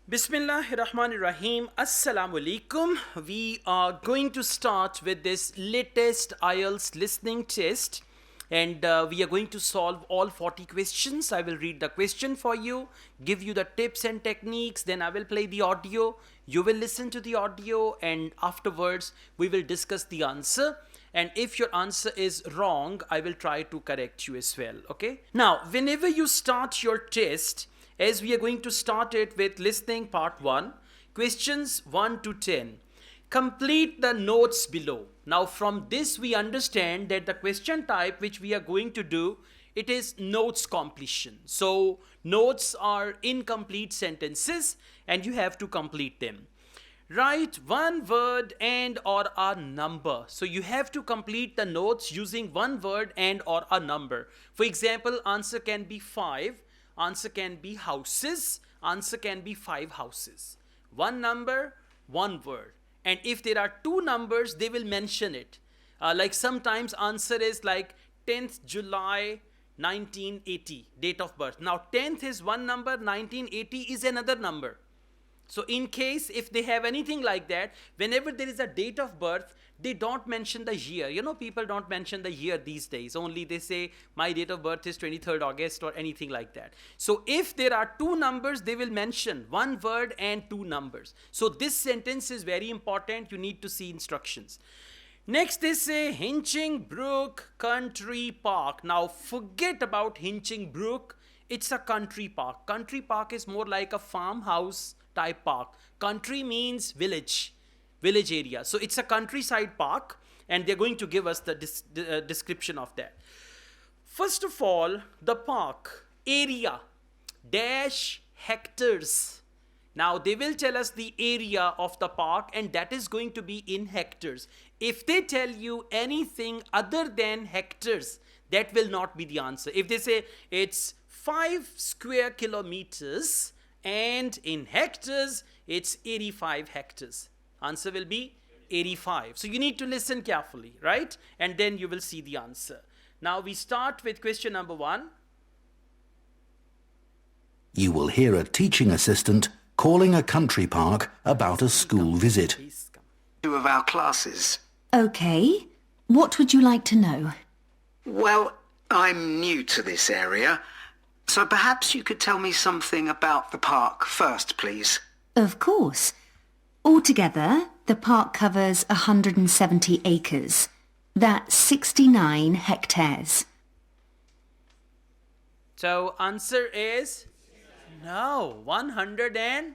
Bismillahirrahmanirrahim. Assalamu alaikum. We are going to start with this latest IELTS listening test, and we are going to solve all 40 questions. I will read the question for you, give you the tips and techniques, then I will play the audio. You will listen to the audio, and afterwards we will discuss the answer. And if your answer is wrong, I will try to correct you as well. Okay? Now, whenever you start your test, as we are going to start it with listening part 1, questions 1 to 10. Complete the notes below. Now from this we understand that the question type which we are going to do, it is notes completion. So notes are incomplete sentences and you have to complete them. Write one word and or a number. So you have to complete the notes using one word and or a number. For example, answer can be 5. Answer can be houses. Answer can be 5 houses. One number, one word. And if there are 2 numbers, they will mention it. Like sometimes answer is like 10th July 1980, date of birth. Now 10th is one number, 1980 is another number. So in case if they have anything like that, whenever there is a date of birth, they don't mention the year. You know, people don't mention the year these days. Only they say my date of birth is 23rd August or anything like that. So if there are 2 numbers, they will mention one word and 2 numbers. So this sentence is very important. You need to see instructions. Next they say Hinching Brook Country Park. Now forget about Hinching Brook. It's a country park. Country park is more like a farmhouse type park. Country means village area. So it's a countryside park and they're going to give us the description of that. First of all, the park area dash hectares. Now they will tell us the area of the park and that is going to be in hectares. If they tell you anything other than hectares, that will not be the answer. If they say it's 5 square kilometers and in hectares it's 85 hectares, answer will be 85. So you need to listen carefully, right? And then you will see the answer. Now we start with question number 1. You will hear a teaching assistant calling a country park about a school visit. 2 of our classes. Okay. What would you like to know? Well, I'm new to this area, so perhaps you could tell me something about the park first, please. Of course. Altogether, the park covers 170 acres. That's 69 hectares. So answer is no, 100 and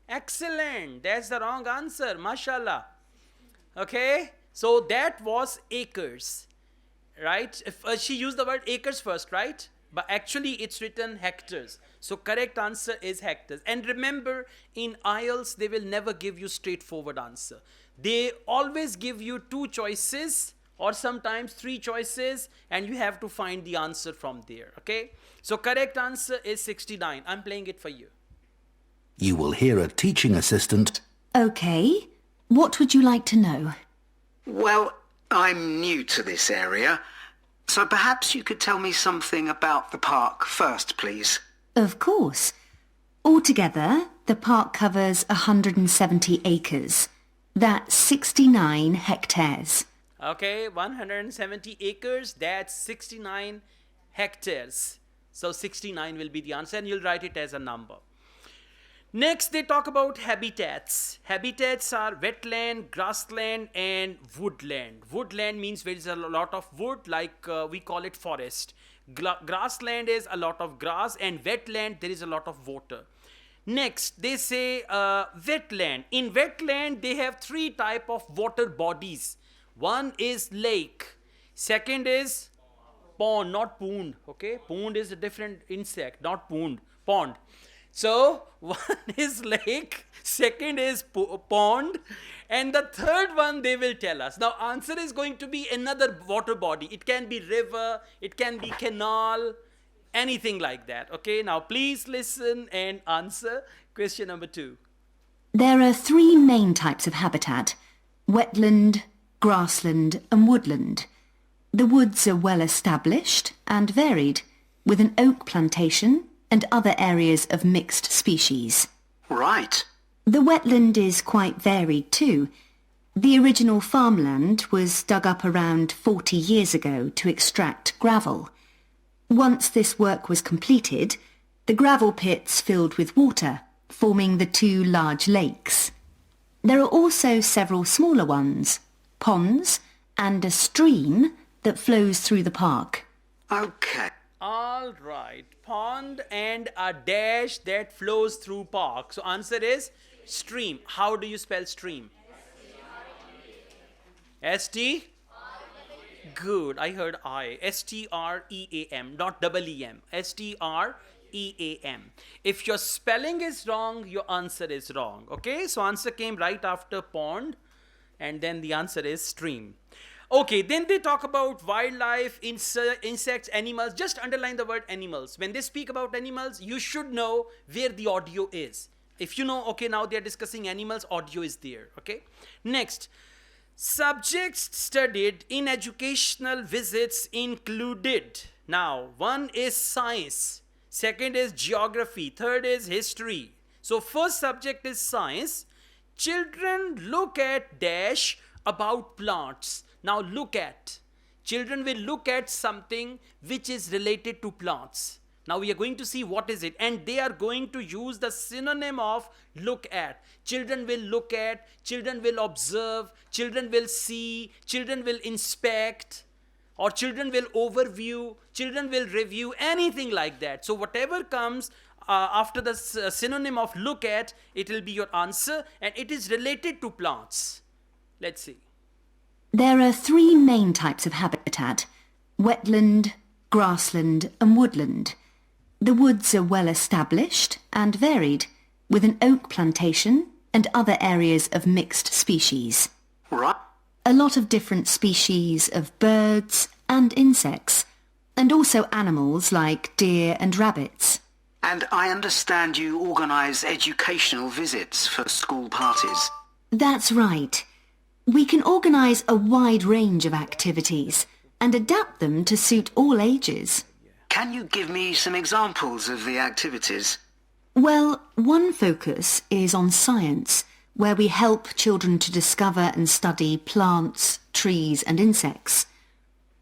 excellent. That's the wrong answer. Mashallah. Okay, so that was acres, right? If, she used the word acres first, right? But actually it's written hectares. So correct answer is hectares. And remember, in IELTS, they will never give you straightforward answer. They always give you 2 choices or sometimes 3 choices and you have to find the answer from there, okay? So correct answer is 69. I'm playing it for you. You will hear a teaching assistant. Okay. What would you like to know? Well, I'm new to this area, so perhaps you could tell me something about the park first, please. Of course. Altogether, the park covers 170 acres. That's 69 hectares. Okay, 170 acres, that's 69 hectares. So 69 will be the answer and you'll write it as a number. Next, they talk about habitats. Habitats are wetland, grassland and woodland. Woodland means there is a lot of wood, like we call it forest. Grassland is a lot of grass and wetland, there is a lot of water. Next, they say wetland. In wetland, they have 3 types of water bodies. One is lake. Second is pond, not poond. Okay, poond is a different insect, not poond, pond. So one is lake, second is pond, and the third one they will tell us. Now answer is going to be another water body. It can be river, it can be canal, anything like that. Okay, now please listen and answer question number 2. There are 3 main types of habitat: wetland, grassland and woodland. The woods are well established and varied, with an oak plantation and other areas of mixed species. Right. The wetland is quite varied too. The original farmland was dug up around 40 years ago to extract gravel. Once this work was completed, the gravel pits filled with water, forming the two large lakes. There are also several smaller ones, ponds, and a stream that flows through the park. Okay. All right. Pond and a dash that flows through park. So answer is stream. How do you spell stream? S-T? Good. I heard I. S-T-R-E-A-M, not double E-M. S-T-R-E-A-M. If your spelling is wrong, your answer is wrong. Okay? So answer came right after pond. And then the answer is stream. Okay, then they talk about wildlife, insects, animals. Just underline the word animals. When they speak about animals, you should know where the audio is. If you know, okay, now they are discussing animals, audio is there. Okay. Next, subjects studied in educational visits included. Now, one is science. Second is geography. Third is history. So first subject is science. Children look at dash about plants. Now look at. Children will look at something which is related to plants. Now we are going to see what is it. And they are going to use the synonym of look at. Children will look at, children will observe, children will see, children will inspect, or children will overview, children will review, anything like that. So whatever comes after the synonym of look at, it will be your answer, and it is related to plants. Let's see. There are three main types of habitat: wetland, grassland and woodland. The woods are well established and varied, with an oak plantation and other areas of mixed species. Right. A lot of different species of birds and insects, and also animals like deer and rabbits. And I understand you organise educational visits for school parties. That's right. We can organise a wide range of activities and adapt them to suit all ages. Can you give me some examples of the activities? Well, one focus is on science, where we help children to discover and study plants, trees and insects.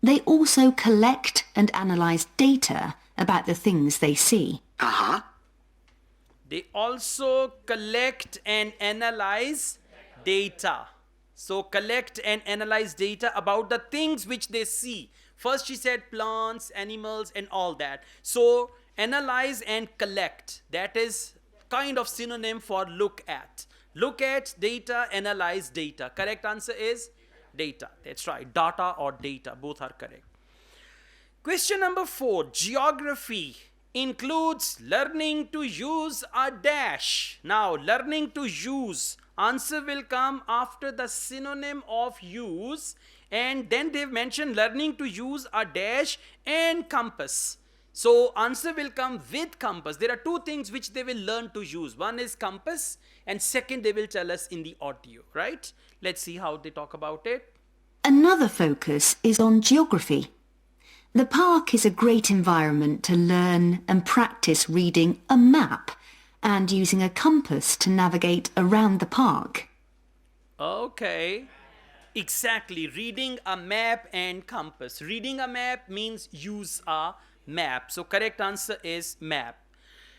They also collect and analyse data about the things they see. Uh-huh. They also collect and analyze data. So collect and analyze data about the things which they see. First she said plants, animals and all that. So analyze and collect. That is kind of synonym for look at. Look at data, analyze data. Correct answer is data. That's right. Data or data. Both are correct. Question number 4. Geography includes learning to use a dash. Now learning to use. Answer will come after the synonym of use, and then they've mentioned learning to use a dash and compass. So answer will come with compass. There are two things which they will learn to use. One is compass, and second they will tell us in the audio, right? Let's see how they talk about it. Another focus is on geography. The park is a great environment to learn and practice reading a map and using a compass to navigate around the park. Okay. Exactly. Reading a map and compass. Reading a map means use a map. So correct answer is map.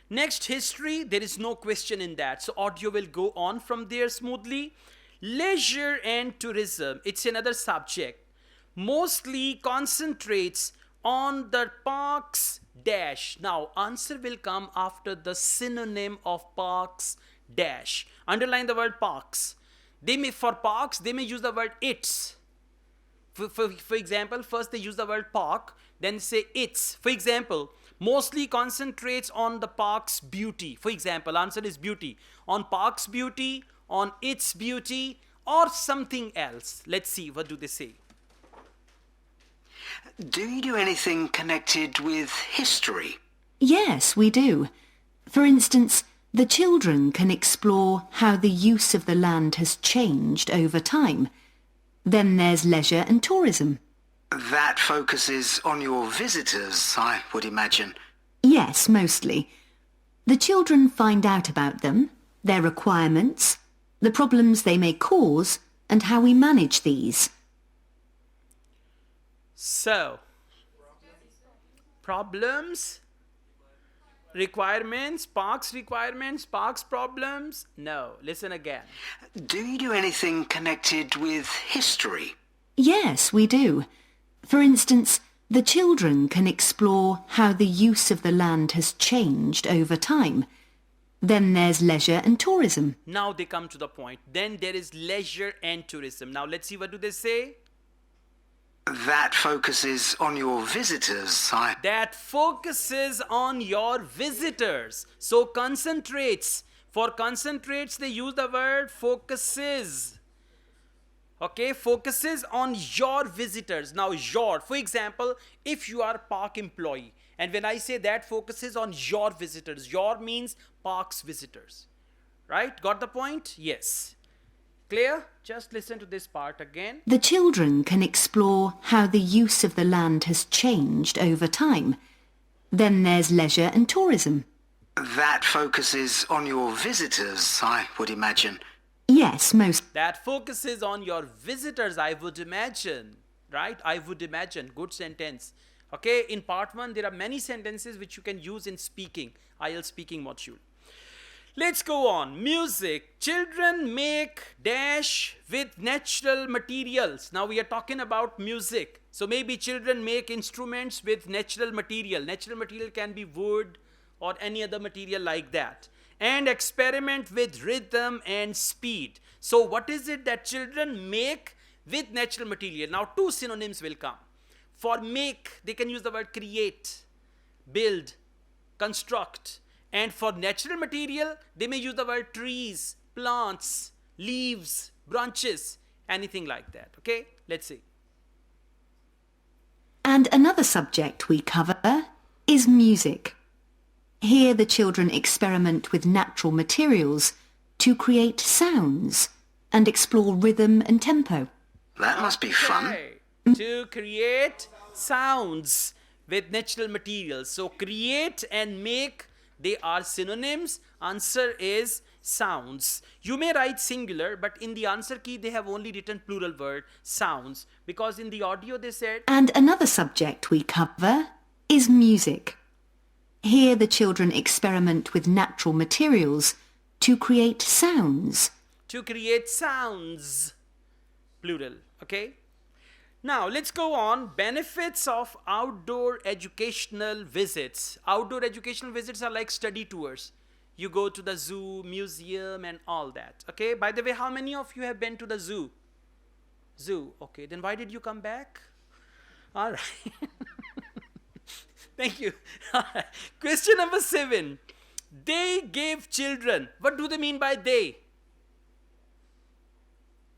Next, history. There is no question in that. So audio will go on from there smoothly. Leisure and tourism. It's another subject. Mostly concentrates on the parks dash. Now answer will come after the synonym of parks dash. Underline the word parks. For parks they may use the word its. For example, first they use the word park, then say its. For example, mostly concentrates on the park's beauty. For example, answer is beauty. On park's beauty, on its beauty, or something else. Let's see, what do they say? Do you do anything connected with history? Yes, we do. For instance, the children can explore how the use of the land has changed over time. Then there's leisure and tourism. That focuses on your visitors, I would imagine. Yes, mostly. The children find out about them, their requirements, the problems they may cause, and how we manage these. So, problems, requirements, parks problems. No, listen again. Do you do anything connected with history? Yes, we do. For instance, the children can explore how the use of the land has changed over time. Then there's leisure and tourism. Now they come to the point. Then there is leisure and tourism. Now let's see, what do they say? That focuses on your visitors. That focuses on your visitors. So concentrates. For concentrates, they use the word focuses. Okay, focuses on your visitors. Now your, for example, if you are a park employee, and when I say that focuses on your visitors, your means park's visitors. Right? Got the point? Yes. Clear? Just listen to this part again. The children can explore how the use of the land has changed over time. Then there's leisure and tourism. That focuses on your visitors, I would imagine. Yes, most. That focuses on your visitors, I would imagine. Right? I would imagine. Good sentence. Okay, in part 1, there are many sentences which you can use in speaking, IELTS speaking module. Let's go on. Music. Children make dash with natural materials. Now we are talking about music. So maybe children make instruments with natural material. Natural material can be wood or any other material like that. And experiment with rhythm and speed. So what is it that children make with natural material? Now 2 synonyms will come. For make, they can use the word create, build, construct. And for natural material, they may use the word trees, plants, leaves, branches, anything like that. Okay, let's see. And another subject we cover is music. Here the children experiment with natural materials to create sounds and explore rhythm and tempo. That must be fun. Okay. To create sounds with natural materials. So create and make, they are synonyms. Answer is sounds. You may write singular, but in the answer key they have only written plural word sounds, because in the audio they said. And another subject we cover is music. Here the children experiment with natural materials to create sounds. To create sounds. Plural. Okay. Now let's go on. Benefits of outdoor educational visits. Outdoor educational visits are like study tours. You go to the zoo, museum and all that. Okay. By the way, how many of you have been to the zoo? Zoo. Okay. Then why did you come back? All right. Thank you. Question number 7. They gave children. What do they mean by they?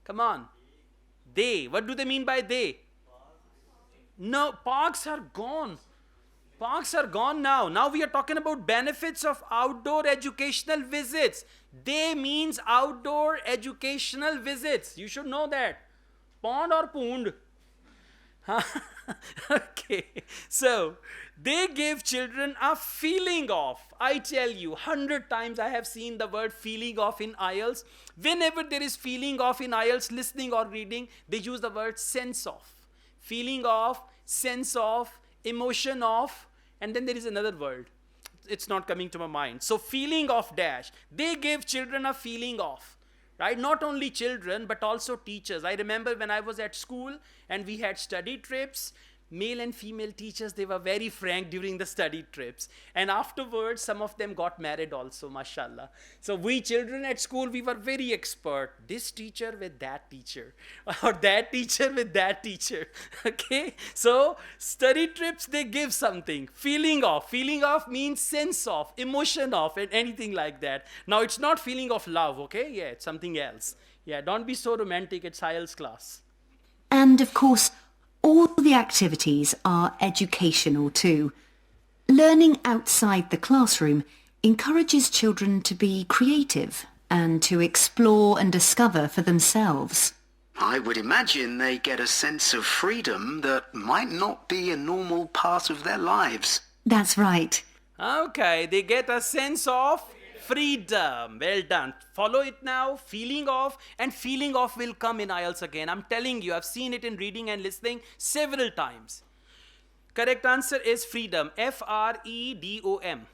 Come on. They. What do they mean by they? No, parks are gone. Parks are gone now. Now we are talking about benefits of outdoor educational visits. They means outdoor educational visits. You should know that. Pond or poond? Okay. So, they give children a feeling of. I tell you, 100 times I have seen the word feeling of in IELTS. Whenever there is feeling of in IELTS, listening or reading, they use the word sense of. Feeling of, sense of, emotion of, and then there is another word. It's not coming to my mind. So, feeling of dash. They give children a feeling of. Right? Not only children, but also teachers. I remember when I was at school and we had study trips, male and female teachers, they were very frank during the study trips. And afterwards, some of them got married also, mashallah. So we children at school, we were very expert. This teacher with that teacher, or that teacher with that teacher. Okay? So study trips, they give something. Feeling of means sense of, emotion of, and anything like that. Now it's not feeling of love, okay? Yeah, it's something else. Yeah, don't be so romantic, it's IELTS class. And of course, all the activities are educational too. Learning outside the classroom encourages children to be creative and to explore and discover for themselves. I would imagine they get a sense of freedom that might not be a normal part of their lives. That's right. Okay, they get a sense of Freedom. Well done. Follow it now. Feeling of, and feeling of will come in IELTS again. I'm telling you, I've seen it in reading and listening several times. Correct answer is freedom. F-R-E-D-O-M.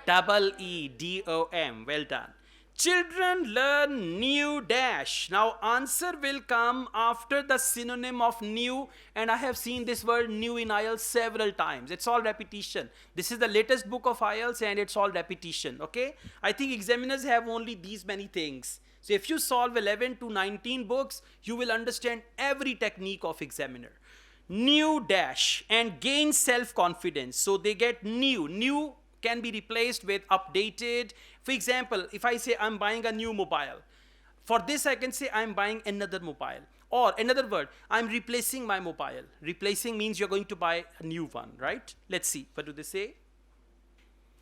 Double E-D-O-M. Well done. Children learn new dash. Now answer will come after the synonym of new, and I have seen this word new in IELTS several times. It's all repetition. This is the latest book of IELTS and it's all repetition. Okay? I think examiners have only these many things. So if you solve 11 to 19 books, you will understand every technique of examiner. New dash and gain self-confidence. So they get new. New can be replaced with updated. For example, if I say I'm buying a new mobile, for this I can say I'm buying another mobile. Or another word, I'm replacing my mobile. Replacing means you're going to buy a new one, right? Let's see, what do they say?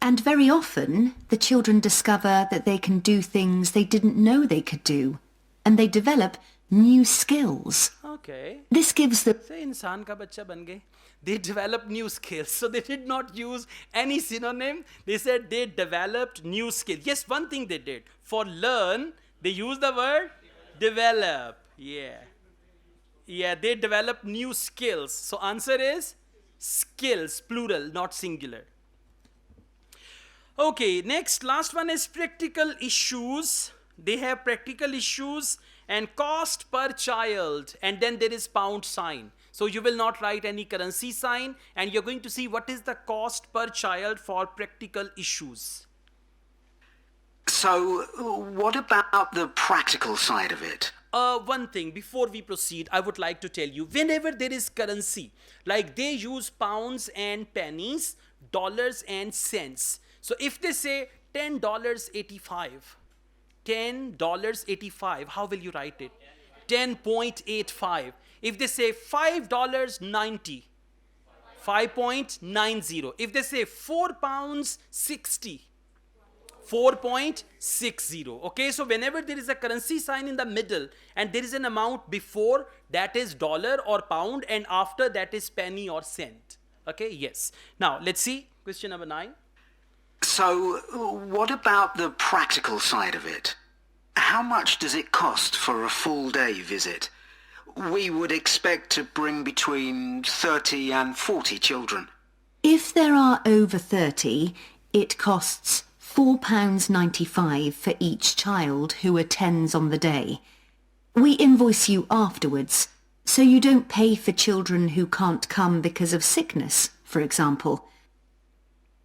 And very often, the children discover that they can do things they didn't know they could do, and they develop new skills. Okay. This gives them Say इंसान का बच्चा बन गए. They developed new skills. So they did not use any synonym. They said they developed new skills. Yes, one thing they did. For learn, they used the word develop. Yeah. Yeah, they developed new skills. So answer is skills, plural, not singular. Okay, next, last one is practical issues. They have practical issues and cost per child, and then there is pound sign. So you will not write any currency sign, and you're going to see what is the cost per child for practical issues. So, what about the practical side of it? One thing, before we proceed, I would like to tell you, whenever there is currency, like they use pounds and pennies, dollars and cents. So if they say $10.85, $10.85, how will you write it? 10.85. If they say $5.90, 5.90. If they say £4.60, 4.60. Okay, so whenever there is a currency sign in the middle and there is an amount before, that is dollar or pound, and after that is penny or cent. Okay, yes. Now let's see question number 9. So, what about the practical side of it? How much does it cost for a full day visit? We would expect to bring between 30 and 40 children. If there are over 30, it costs £4.95 for each child who attends on the day. We invoice you afterwards, so you don't pay for children who can't come because of sickness, for example.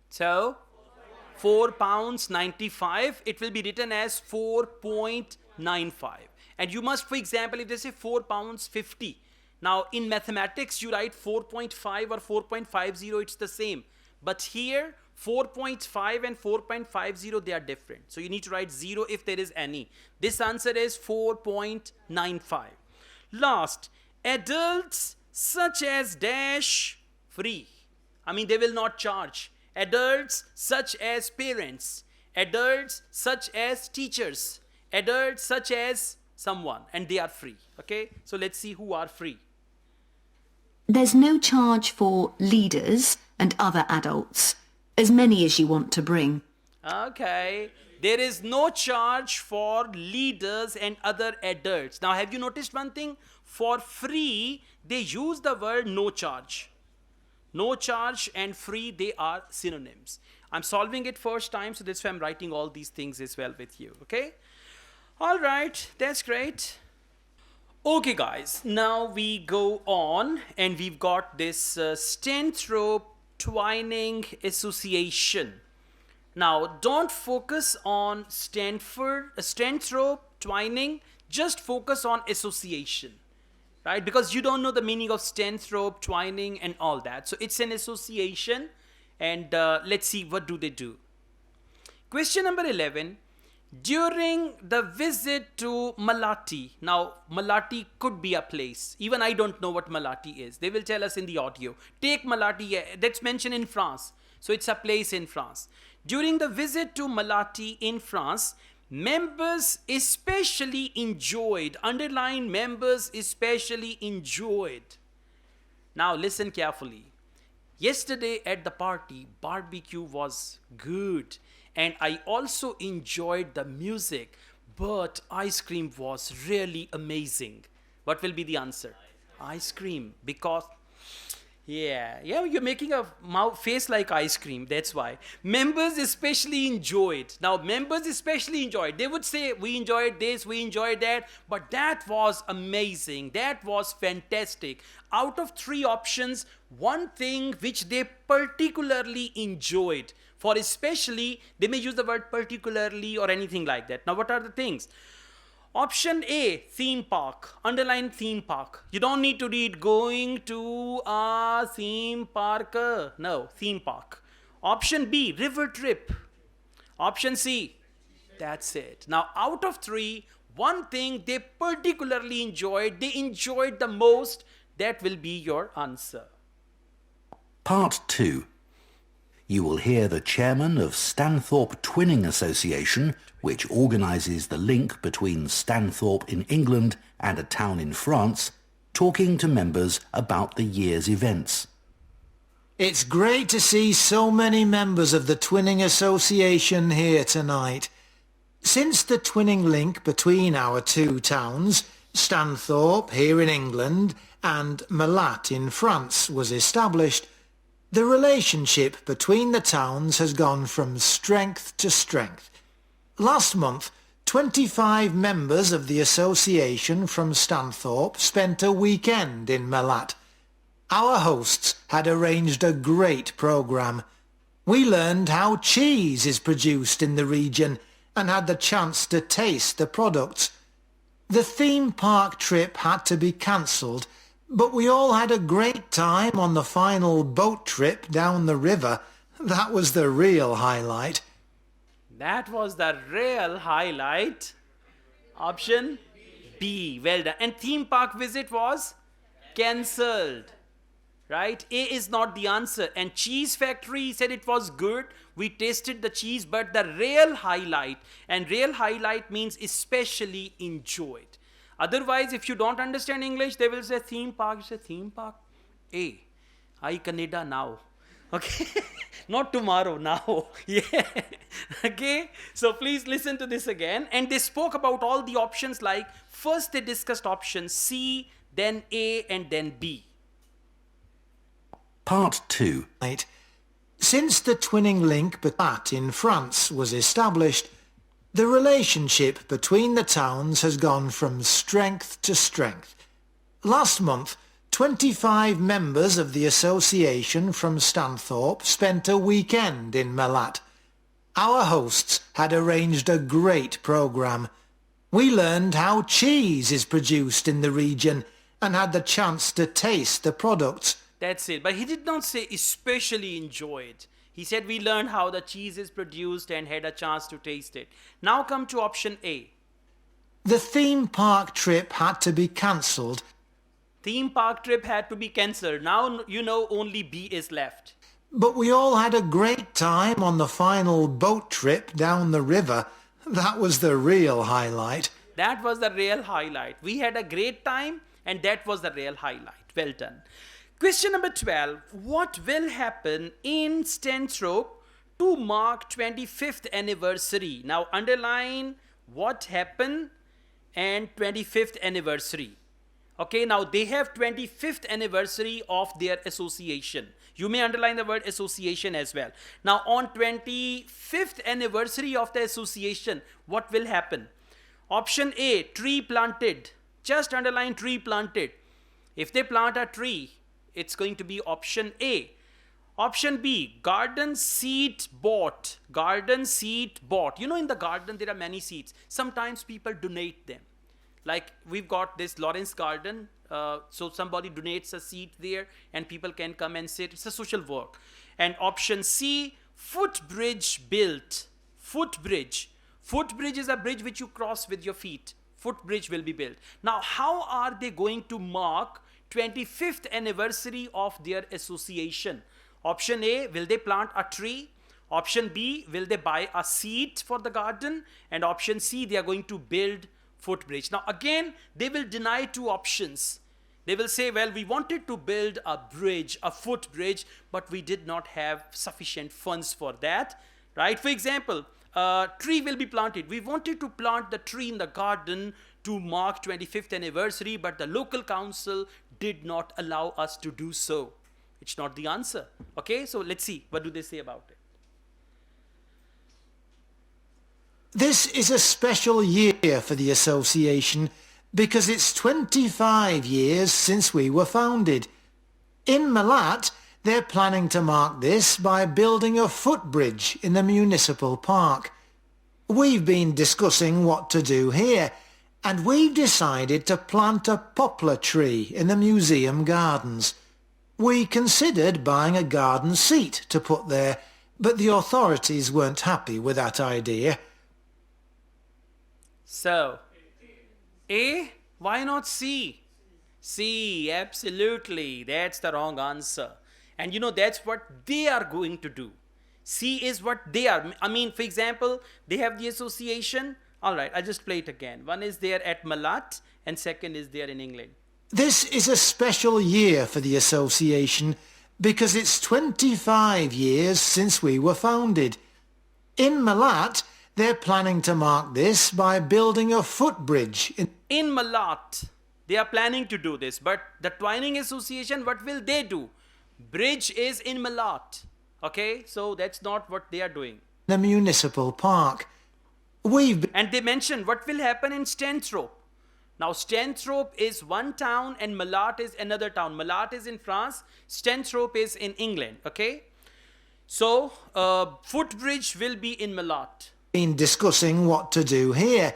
So £4.95, it will be written as 4.95. And you must, for example, if they say £4.50, now in mathematics you write 4.5 or 4.50, it's the same. But here 4.5 and 4.50, they are different. So you need to write 0 if there is any. This answer is 4.95. Last, adults such as dash free. I mean, they will not charge. Adults such as parents. Adults such as teachers. Adults such as someone, and they are free. Okay, so let's see who are free. There's no charge for leaders and other adults, as many as you want to bring. Okay, there is no charge for leaders and other adults. Now have you noticed one thing? For free, they use the word no charge. No charge and free, they are synonyms. I'm solving it first time, so that's why I'm writing all these things as well with you. Okay, all right, that's great. Okay guys, now we go on, and we've got this Stenthorpe Twining Association. Now don't focus on Stenthorpe Twining, just focus on association, right? Because you don't know the meaning of Stenthorpe Twining and all that. So it's an association, and let's see what do they do. Question number 11. During the visit to Malati. Now, Malati could be a place. Even I don't know what Malati is. They will tell us in the audio. Take Malati, that's mentioned in France. So it's a place in France. During the visit to Malati in France, members especially enjoyed, underline members especially enjoyed. Now listen carefully. Yesterday at the party, barbecue was good. and I also enjoyed the music, but ice cream was really amazing. What will be the answer? Ice cream, because you're making a mouth face like ice cream. That's why members especially enjoyed. Now, members especially enjoyed. They would say, "We enjoyed this, we enjoyed that," but that was amazing. That was fantastic. Out of three options, one thing which they particularly enjoyed. For especially, they may use the word particularly or anything like that. Now, what are the things? Option A, theme park. Underline theme park. You don't need to read going to a theme park. No, theme park. Option B, river trip. Option C, that's it. Now, out of three, one thing they particularly enjoyed, they enjoyed the most, that will be your answer. Part 2. You will hear the chairman of Stanthorpe Twinning Association, which organises the link between Stanthorpe in England and a town in France, talking to members about the year's events. It's great to see so many members of the Twinning Association here tonight. Since the twinning link between our two towns, Stanthorpe here in England and Melat in France, was established, the relationship between the towns has gone from strength to strength. Last month, 25 members of the association from Stanthorpe spent a weekend in Melat. Our hosts had arranged a great programme. We learned how cheese is produced in the region and had the chance to taste the products. The theme park trip had to be cancelled, but we all had a great time on the final boat trip down the river. That was the real highlight. That was the real highlight. Option B. Well done. And theme park visit was cancelled. Right? A is not the answer. And cheese factory said it was good. We tasted the cheese, but the real highlight, and real highlight means especially enjoyed. Otherwise, if you don't understand English, they will say theme park. You say theme park. A. I Canada now. Okay? Not tomorrow, now. Yeah. Okay? So please listen to this again. And they spoke about all the options, like first they discussed option C, then A, and then B. Part 2. Since the twinning link in France was established, the relationship between the towns has gone from strength to strength. Last month, 25 members of the association from Stanthorpe spent a weekend in Melat. Our hosts had arranged a great programme. We learned how cheese is produced in the region and had the chance to taste the products. That's it. But he did not say especially enjoyed. He said we learned how the cheese is produced and had a chance to taste it. Now come to option A. The theme park trip had to be cancelled. Theme park trip had to be cancelled. Now you know only B is left. But we all had a great time on the final boat trip down the river. That was the real highlight. That was the real highlight. We had a great time and that was the real highlight. Well done. Question number 12. What will happen in Stanthorpe to mark 25th anniversary? Now underline what happened and 25th anniversary. Okay, now they have 25th anniversary of their association. You may underline the word association as well. Now on 25th anniversary of the association, what will happen? Option A, tree planted. Just underline tree planted. If they plant a tree, it's going to be option A. Option B, garden seed bought. Garden seed bought. You know, in the garden there are many seeds. Sometimes people donate them. Like we've got this Lawrence garden. So somebody donates a seed there and people can come and sit. It's a social work. And option C, footbridge built. Footbridge. Footbridge is a bridge which you cross with your feet. Footbridge will be built. Now, how are they going to mark 25th anniversary of their association? Option A, will they plant a tree? Option B, will they buy a seed for the garden? And option C, they are going to build footbridge. Now again, they will deny two options. They will say, well, we wanted to build a bridge, a footbridge, but we did not have sufficient funds for that. right? For example, tree will be planted. We wanted to plant the tree in the garden to mark 25th anniversary, but the local council did not allow us to do so. It's not the answer. Okay, so let's see, what do they say about it? This is a special year for the association because it's 25 years since we were founded. In Malat, they're planning to mark this by building a footbridge in the municipal park. We've been discussing what to do here, and we've decided to plant a poplar tree in the museum gardens. We considered buying a garden seat to put there, but the authorities weren't happy with that idea. So, A, why not C? C, absolutely, that's the wrong answer. And you know, that's what they are going to do. C is what they are. I mean, for example, they have the association. All right, I'll just play it again. One is there at Malat and second is there in England. This is a special year for the association because it's 25 years since we were founded. In Malat, they're planning to mark this by building a footbridge In Malat, they are planning to do this, but the Twining Association, what will they do? Bridge is in Malat. Okay, so that's not what they are doing. the municipal park. And they mentioned what will happen in Stanthorpe. Now, Stanthorpe is one town and Malat is another town. Malat is in France, Stanthorpe is in England. Okay, so footbridge will be in Malat. Been discussing what to do here,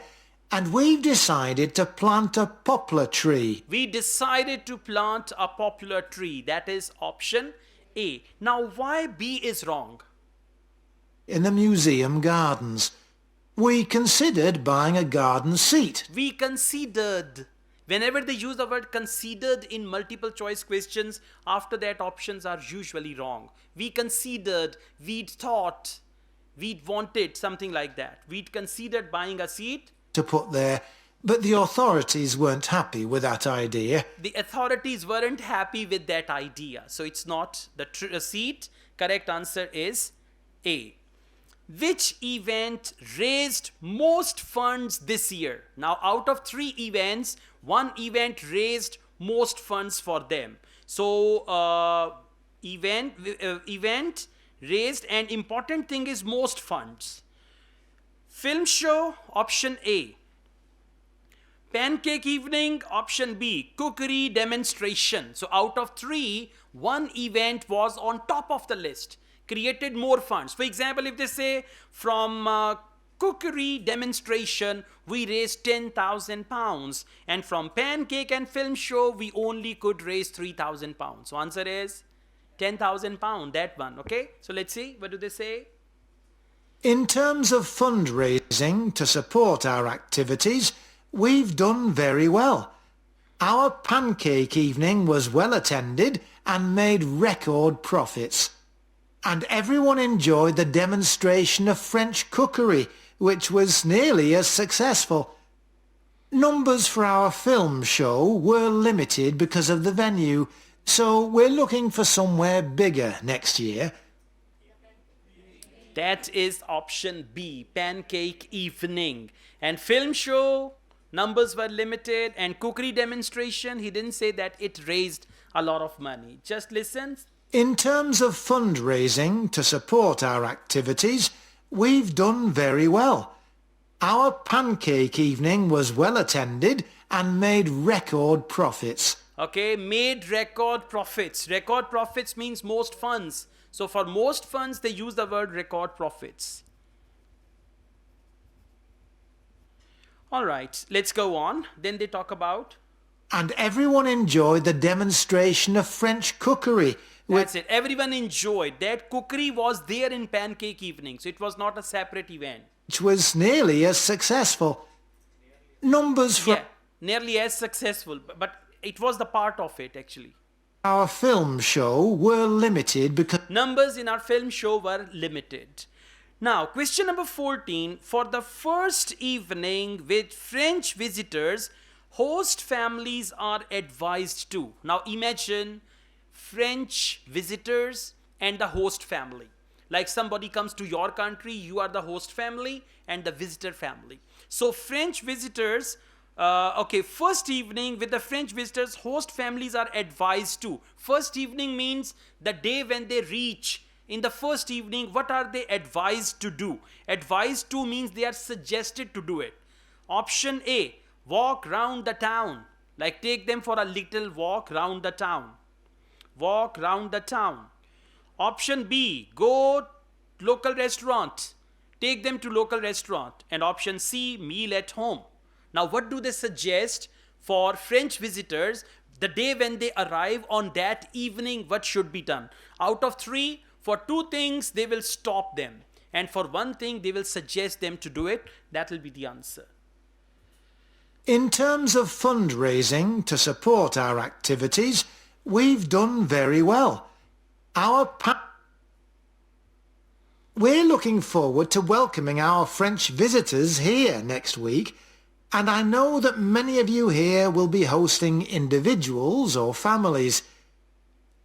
and we've decided to plant a poplar tree. We decided to plant a poplar tree. That is option A. Now, why B is wrong? In the museum gardens. We considered buying a garden seat. We considered. Whenever they use the word considered in multiple choice questions, after that options are usually wrong. We considered, we'd thought, we'd wanted, something like that. We'd considered buying a seat. To put there, but the authorities weren't happy with that idea. The authorities weren't happy with that idea. So it's not the seat. Correct answer is A. Which event raised most funds this year? Now, out of 3 events, one event raised most funds for them. So, event raised, and important thing is most funds. Film show, option A. Pancake evening, option B. Cookery demonstration. So, out of 3, one event was on top of the list. Created more funds. For example, if they say from cookery demonstration we raised £10,000, and from pancake and film show we only could raise £3,000. So answer is £10,000, that one. Okay, so let's see, what do they say? In terms of fundraising to support our activities, we've done very well. Our pancake evening was well attended and made record profits. And everyone enjoyed the demonstration of French cookery, which was nearly as successful. Numbers for our film show were limited because of the venue, so we're looking for somewhere bigger next year. That is option B, pancake evening. And film show, numbers were limited, and cookery demonstration, he didn't say that it raised a lot of money. Just listen. In terms of fundraising to support our activities, we've done very well. Our pancake evening was well attended and made record profits. Okay, made record profits. Record profits means most funds. So for most funds, they use the word record profits. All right, let's go on. Then they talk about... And everyone enjoyed the demonstration of French cookery. That's it. Everyone enjoyed. That cookery was there in pancake evening. So it was not a separate event. Which was nearly as successful. Numbers from... Yeah, nearly as successful. But it was the part of it, actually. Our film show were limited because... Numbers in our film show were limited. Now, question number 14. For the first evening with French visitors, host families are advised to. Now, imagine French visitors and the host family. Like somebody comes to your country, you are the host family and the visitor family. So French visitors, first evening with the French visitors, host families are advised to. First evening means the day when they reach. In the first evening, what are they advised to do? Advised to means they are suggested to do it. Option A, walk round the town. Like take them for a little walk round the town. Walk round the town. Option B, go local restaurant. Take them to local restaurant. And option C, meal at home. Now what do they suggest for French visitors the day when they arrive on that evening? What should be done? Out of 3, for 2 things they will stop them. And for 1 thing they will suggest them to do it. That will be the answer. In terms of fundraising to support our activities, we've done very well. We're looking forward to welcoming our French visitors here next week, and I know that many of you here will be hosting individuals or families.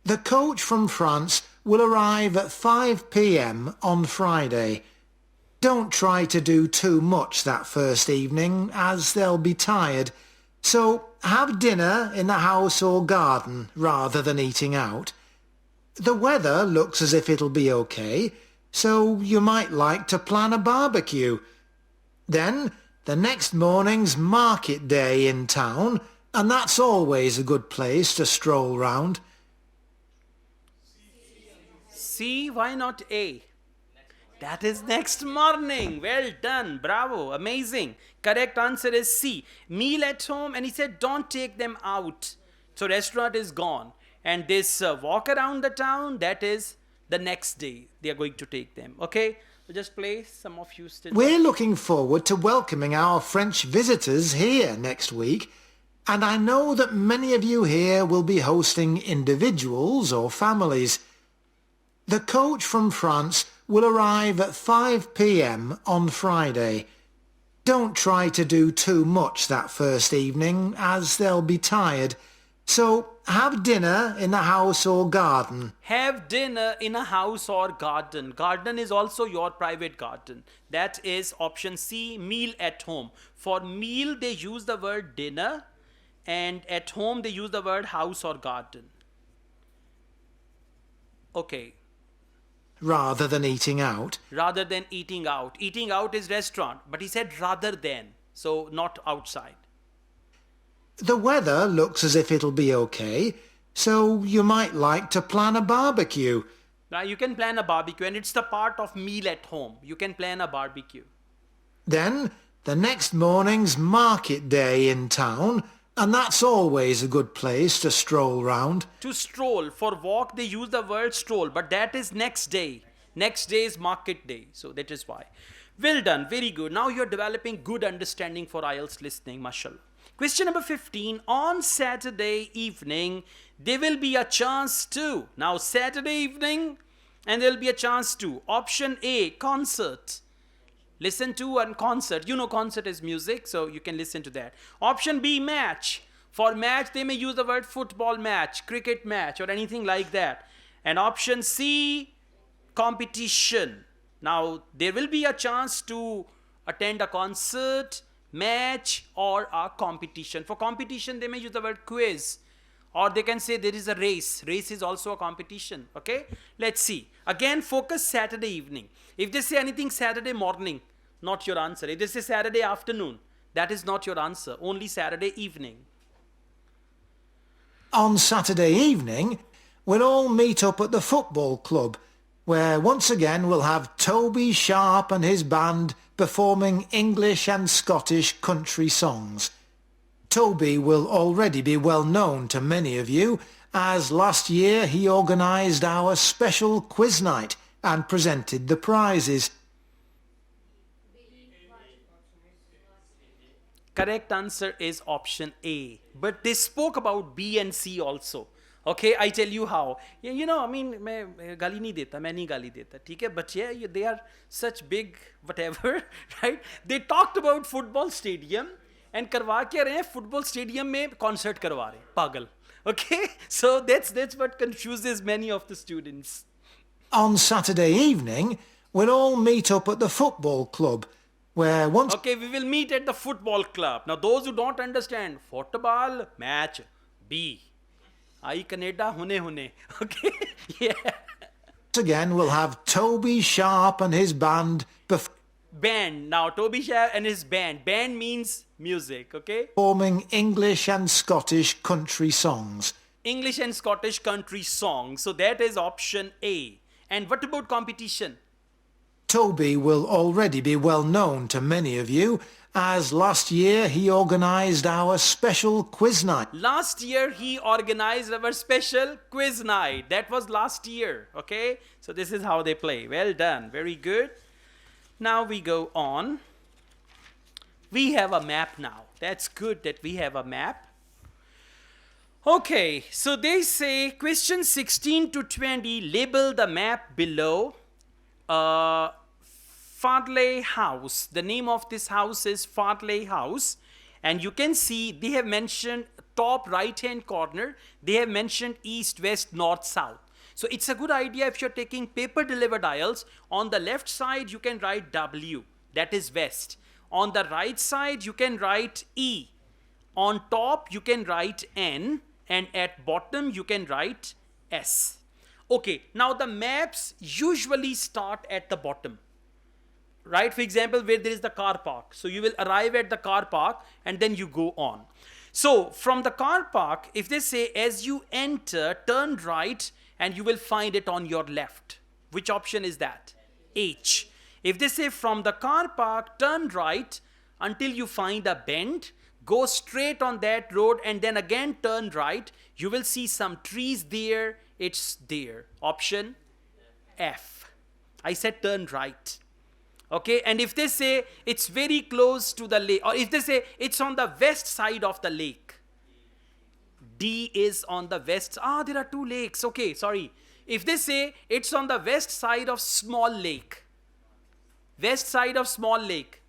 The coach from France will arrive at 5 p.m. on Friday. Don't try to do too much that first evening, as they'll be tired. So have dinner in the house or garden rather than eating out. The weather looks as if it'll be okay, so you might like to plan a barbecue. Then the next morning's market day in town, and that's always a good place to stroll round. C, why not A? That is next morning. Well done. Bravo. Amazing. Correct answer is C. Meal at home. And he said, don't take them out. So restaurant is gone. And this walk around the town, that is the next day. They are going to take them. Okay. So just play. Some of you still. We're looking forward to welcoming our French visitors here next week. And I know that many of you here will be hosting individuals or families. The coach from France will arrive at 5 p.m. on Friday. Don't try to do too much that first evening, as they'll be tired. So have dinner in the house or garden. Have dinner in a house or garden. Garden is also your private garden. That is option C, meal at home. For meal, they use the word dinner, and at home, they use the word house or garden. Okay. Rather than eating out. Rather than eating out. Eating out is restaurant, but he said rather than, so not outside. The weather looks as if it'll be okay, so you might like to plan a barbecue. Now you can plan a barbecue, and it's the part of meal at home. You can plan a barbecue. Then the next morning's market day in town, and that's always a good place to stroll round. To stroll. For walk, they use the word stroll, but that is next day. Next day is market day. So that is why. Well done. Very good. Now you're developing good understanding for IELTS listening, mashallah. Question number 15. On Saturday evening, there will be a chance to. Now Saturday evening, and there will be a chance to. Option A, concert. Listen to a concert. You know concert is music, so you can listen to that. Option B, match. For match, they may use the word football match, cricket match, or anything like that. And option C, competition. Now, there will be a chance to attend a concert, match, or a competition. For competition, they may use the word quiz. Or they can say there is a race. Race is also a competition. Okay? Let's see. Again, focus Saturday evening. If they say anything Saturday morning, not your answer. If they say Saturday afternoon, that is not your answer. Only Saturday evening. On Saturday evening, we'll all meet up at the football club, where once again we'll have Toby Sharp and his band performing English and Scottish country songs. Toby will already be well known to many of you, as last year he organised our special quiz night and presented the prizes. Correct answer is option A. But they spoke about B and C also. Okay, I tell you how. You know, I mean, मैं गाली नहीं देता, मैं नहीं गाली देता, ठीक है? But yeah, they are such big whatever, right? They talked about football stadium and करवा क्या रहे हैं? Football stadium में concert करवा रहे हैं, पागल. Okay, so that's what confuses many of the students. On Saturday evening, we'll all meet up at the football club, where once... Okay, we will meet at the football club. Now, those who don't understand, football match B. Ai Canada hune hune. Okay, yeah. again, we'll have Toby Sharp and his band Band. Now, Toby Shah and his band. Band means music, okay? performing English and Scottish country songs. English and Scottish country songs. So that is option A. And what about competition? Toby will already be well known to many of you, as last year he organised our special quiz night. Last year he organized our special quiz night. That was last year, okay? So this is how they play. Well done. Very good. Now we go on. We have a map now. That's good that we have a map. Okay, so they say question 16 to 20, label the map below. Farley House. The name of this house is Farley House. And you can see they have mentioned top right hand corner. They have mentioned east, west, north, south. So it's a good idea if you're taking paper delivered IELTS. On the left side you can write W. That is west. On the right side you can write E. On top you can write N. And at bottom you can write S. Okay, now the maps usually start at the bottom. Right, for example, where there is the car park. So you will arrive at the car park and then you go on. So from the car park, if they say as you enter, turn right and you will find it on your left. Which option is that? H. If they say from the car park, turn right until you find a bend, go straight on that road and then again turn right, you will see some trees there. It's there. Option F. I said turn right. Okay, and if they say it's very close to the lake, or if they say it's on the west side of the lake, D is on the west. There are two lakes. Okay, sorry. If they say it's on the west side of small lake, west side of small lake,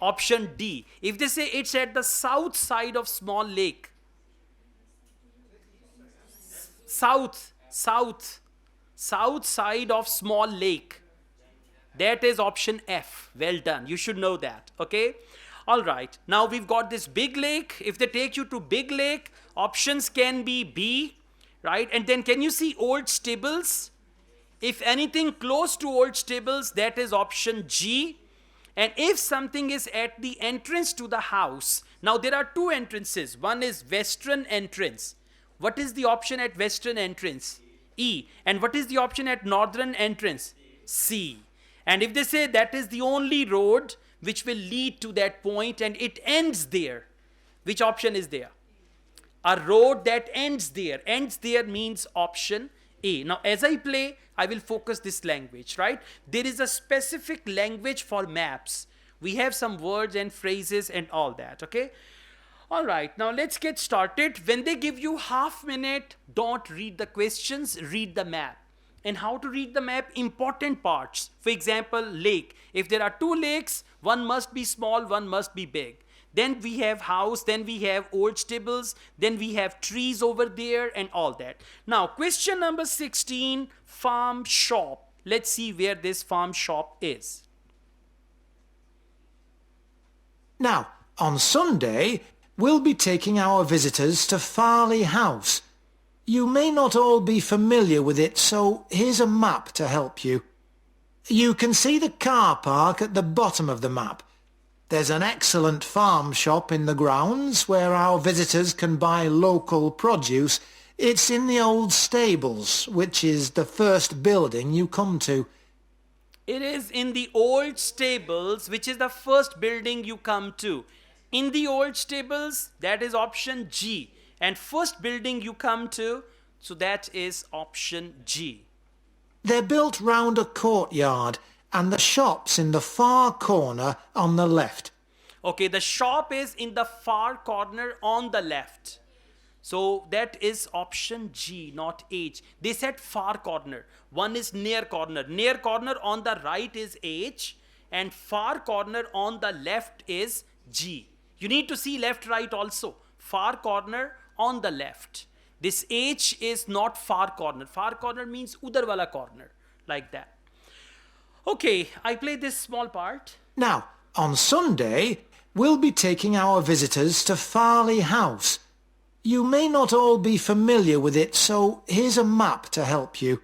option D. If they say it's at the south side of small lake, south side of small lake, that is option F. Well done. You should know that. Okay. All right. Now we've got this big lake. If they take you to big lake, options can be B. Right. And then can you see old stables? If anything close to old stables, that is option G. And if something is at the entrance to the house. Now there are two entrances. One is western entrance. What is the option at western entrance? E. And what is the option at northern entrance? C. And if they say that is the only road which will lead to that point and it ends there, which option is there? A road that ends there. Ends there means option A. Now as I play, I will focus this language, right? There is a specific language for maps. We have some words and phrases and all that, okay? All right, now let's get started. When they give you half minute, don't read the questions, read the map. And how to read the map? Important parts. For example, lake. If there are two lakes, one must be small, one must be big. Then we have house, then we have old stables, then we have trees over there and all that. Now, question number 16, farm shop. Let's see where this farm shop is. Now, on Sunday, we'll be taking our visitors to Farley House. You may not all be familiar with it, so here's a map to help you. You can see the car park at the bottom of the map. There's an excellent farm shop in the grounds where our visitors can buy local produce. It's in the old stables, which is the first building you come to. It is in the old stables, which is the first building you come to. In the old stables, that is option G. And first building you come to, so that is option G. They're built round a courtyard, and the shop's in the far corner on the left. Okay, the shop is in the far corner on the left. So that is option G, not H. They said far corner. One is near corner. Near corner on the right is H, and far corner on the left is G. You need to see left, right also. Far corner on the left. This H is not far corner. Far corner means udar wala corner. like that. Okay, I play this small part. Now, on Sunday, we'll be taking our visitors to Farley House. You may not all be familiar with it, so here's a map to help you.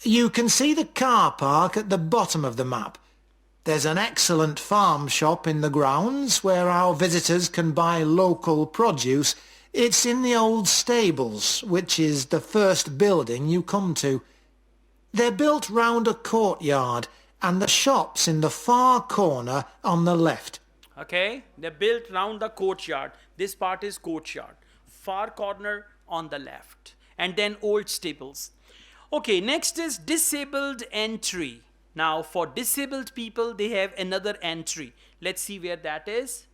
You can see the car park at the bottom of the map. There's an excellent farm shop in the grounds where our visitors can buy local produce. It's in the old stables, which is the first building you come to. They're built round a courtyard, and the shop's in the far corner on the left. Okay, they're built round the courtyard. This part is courtyard. Far corner on the left. And then old stables. Okay, next is disabled entry. Now, for disabled people, they have another entry. Let's see where that is.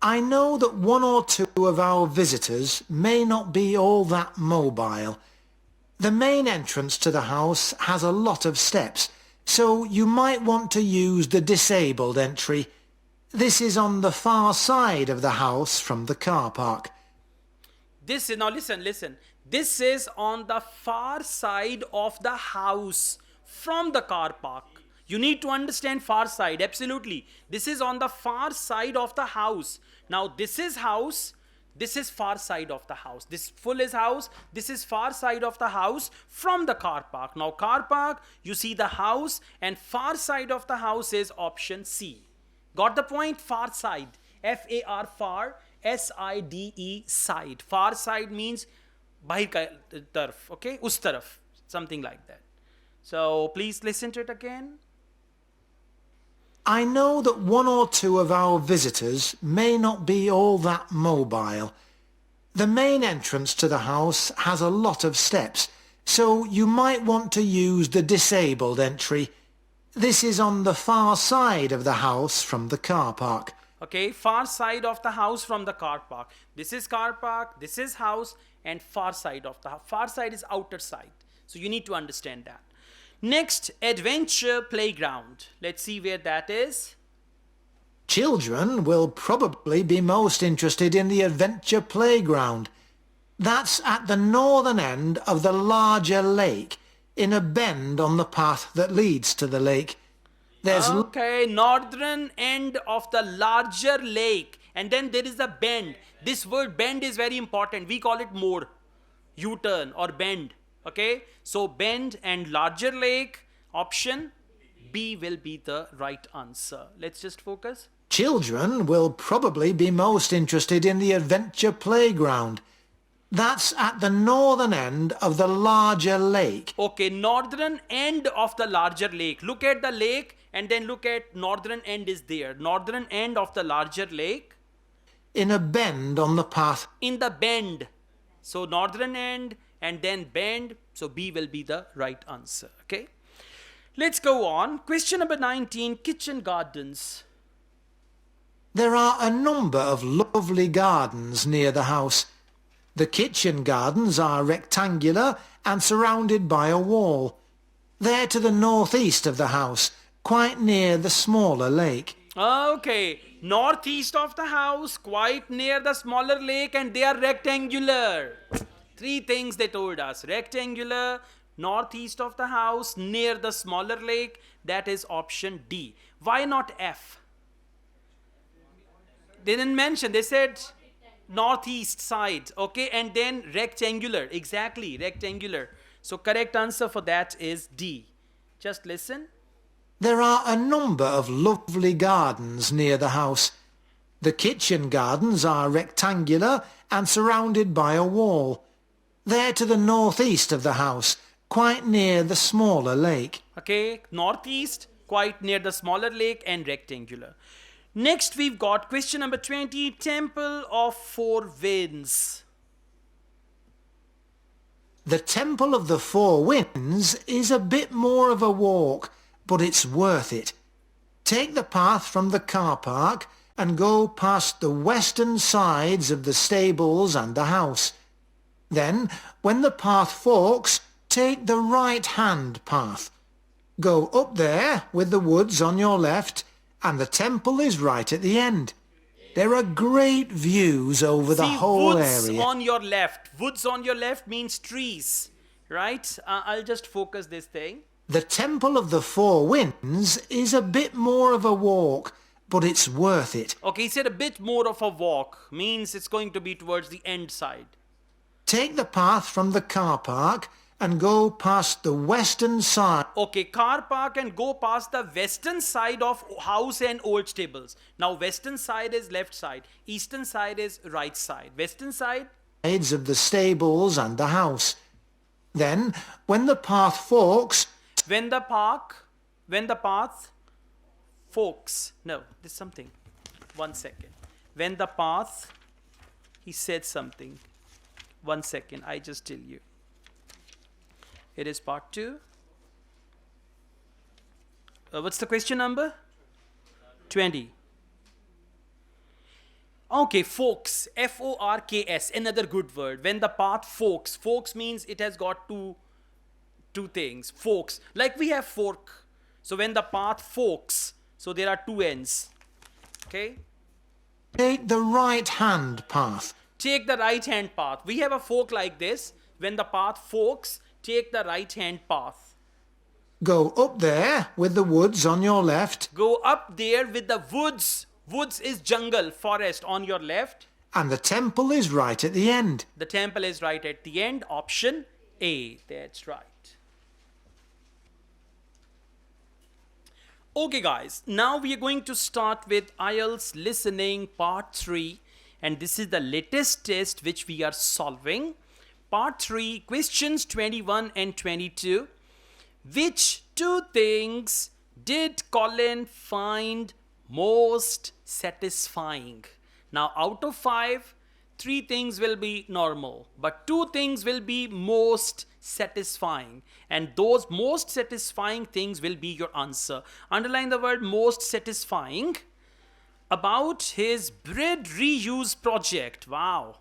I know that one or two of our visitors may not be all that mobile. The main entrance to the house has a lot of steps, so you might want to use the disabled entry. This is on the far side of the house from the car park. This is, now listen. This is on the far side of the house from the car park. You need to understand far side, absolutely. This is on the far side of the house. Now this is house, this is far side of the house. This full is house, this is far side of the house from the car park. Now car park, you see the house, and far side of the house is option C. Got the point? Far side. F-A-R, far, S-I-D-E, side. Far side means bahir ka taraf, okay? Us taraf, something like that. So please listen to it again. I know that one or two of our visitors may not be all that mobile. The main entrance to the house has a lot of steps, so you might want to use the disabled entry. This is on the far side of the house from the car park. Okay, far side of the house from the car park. This is car park, this is house, and far side of the house. Far side is outer side. So you need to understand that. Next, adventure playground. Let's see where that is. Children will probably be most interested in the adventure playground. That's at the northern end of the larger lake, in a bend on the path that leads to the lake. There's Okay, northern end of the larger lake. And then there is a bend. This word bend is very important. We call it more. U-turn or bend. Okay, so bend and larger lake, option B will be the right answer. Let's just focus. Children will probably be most interested in the adventure playground. That's at the northern end of the larger lake. Okay, northern end of the larger lake. Look at the lake and then look at northern end is there. Northern end of the larger lake. In a bend on the path. In the bend. So northern end and then bend. So B will be the right answer. Okay. Let's go on. Question number 19, kitchen gardens. There are a number of lovely gardens near the house. The kitchen gardens are rectangular and surrounded by a wall. They're to the northeast of the house, quite near the smaller lake. Okay, northeast of the house, quite near the smaller lake, and they are rectangular. Three things they told us. Rectangular, northeast of the house, near the smaller lake. That is option D. Why not F? They didn't mention. They said northeast side. Okay, and then rectangular. Exactly, rectangular. So correct answer for that is D. Just listen. There are a number of lovely gardens near the house. The kitchen gardens are rectangular and surrounded by a wall. They're to the northeast of the house, quite near the smaller lake. Okay, northeast, quite near the smaller lake and rectangular. Next we've got question number 20, Temple of Four Winds. The Temple of the Four Winds is a bit more of a walk, but it's worth it. Take the path from the car park and go past the western sides of the stables and the house. Then, when the path forks, take the right-hand path. Go up there with the woods on your left, and the temple is right at the end. There are great views over the whole woods area. on your left. Woods on your left means trees. right? I'll just focus this thing. The Temple of the Four Winds is a bit more of a walk, but it's worth it. Okay, he said a bit more of a walk, means it's going to be towards the end side. Take the path from the car park and go past the western side. Okay, car park and go past the western side of house and old stables. Now, western side is left side, eastern side is right side. Western side? Sides of the stables and the house. Then, when the path forks, When the path forks. No, there's something. 1 second. When the path, he said something. 1 second, I just tell you. It is part 2. What's the question number? 20. Okay, forks. F-O-R-K-S. Another good word. When the path forks. Forks means it has got two things. Forks. Like we have fork. So when the path forks, so there are two ends. Okay? take the right-hand path. Take the right-hand path. We have a fork like this. When the path forks, take the right-hand path. Go up there with the woods on your left, Go up there with the woods. Woods is jungle, forest on your left. and the temple is right at the end. The temple is right at the end. Option A. That's right. Okay guys, now we are going to start with IELTS listening part 3, and this is the latest test which we are solving. Part 3, questions 21 and 22. Which two things did Colin find most satisfying? Now out of 5, 3 things will be normal, but 2 things will be most satisfying, and those most satisfying things will be your answer. Underline the word most satisfying. About his bread reuse project. Wow.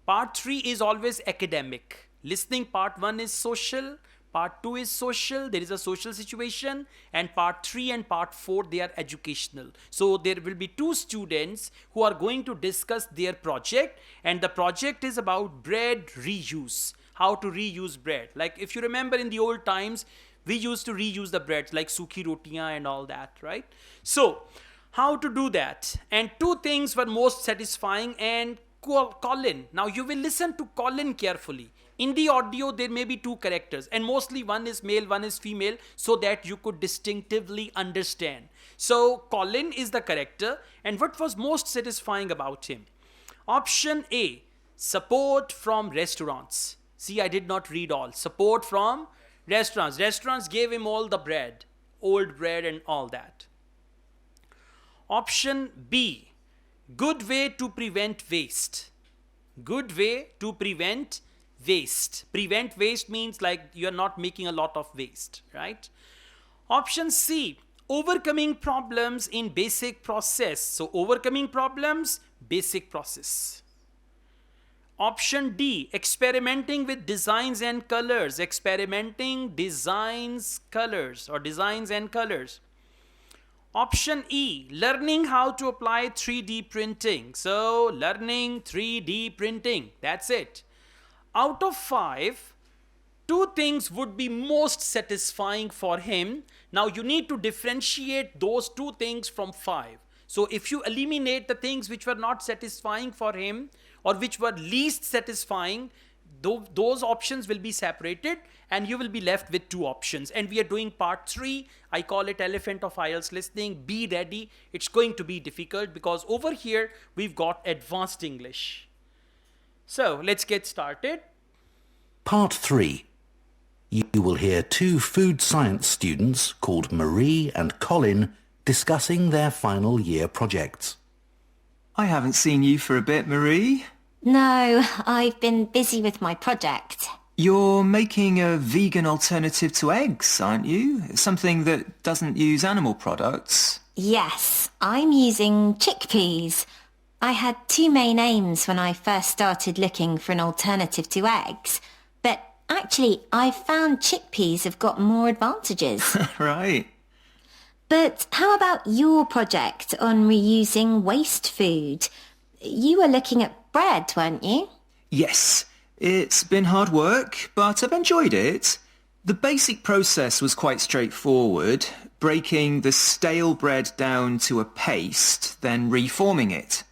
Part 3 is always academic. Listening part 1 is social. Part 2 is social, there is a social situation, and part 3 and part 4 they are educational. So there will be 2 students who are going to discuss their project, and the project is about bread reuse. How to reuse bread. Like if you remember in the old times, we used to reuse the breads like sukhi rotiyan and all that, right? So how to do that? And 2 things were most satisfying, and Colin. Now you will listen to Colin carefully. In the audio, there may be 2 characters, and mostly one is male, one is female, so that you could distinctively understand. So Colin is the character, and what was most satisfying about him? Option A, support from restaurants. See, I did not read all. Support from restaurants. Restaurants gave him all the bread, old bread and all that. Option B, good way to prevent waste. Good way to prevent waste. Prevent waste means like you're not making a lot of waste, right? Option C, overcoming problems in basic process. So overcoming problems, basic process. Option D, experimenting with designs and colors. Experimenting designs, colors, or designs and colors. Option E, learning how to apply 3D printing. So learning 3D printing, that's it. Out of 5, 2 things would be most satisfying for him. Now you need to differentiate those 2 things from 5. So if you eliminate the things which were not satisfying for him or which were least satisfying, those options will be separated and you will be left with 2 options. And we are doing part 3. I call it elephant of IELTS listening. Be ready. It's going to be difficult because over here we've got advanced English. So let's get started. Part 3. You will hear 2 food science students called Marie and Colin discussing their final year projects. I haven't seen you for a bit, Marie. No, I've been busy with my project. You're making a vegan alternative to eggs, aren't you? Something that doesn't use animal products. Yes, I'm using chickpeas. I had 2 main aims when I first started looking for an alternative to eggs, but actually I found chickpeas have got more advantages. Right. But how about your project on reusing waste food? You were looking at bread, weren't you? Yes. It's been hard work, but I've enjoyed it. The basic process was quite straightforward, breaking the stale bread down to a paste, then reforming it.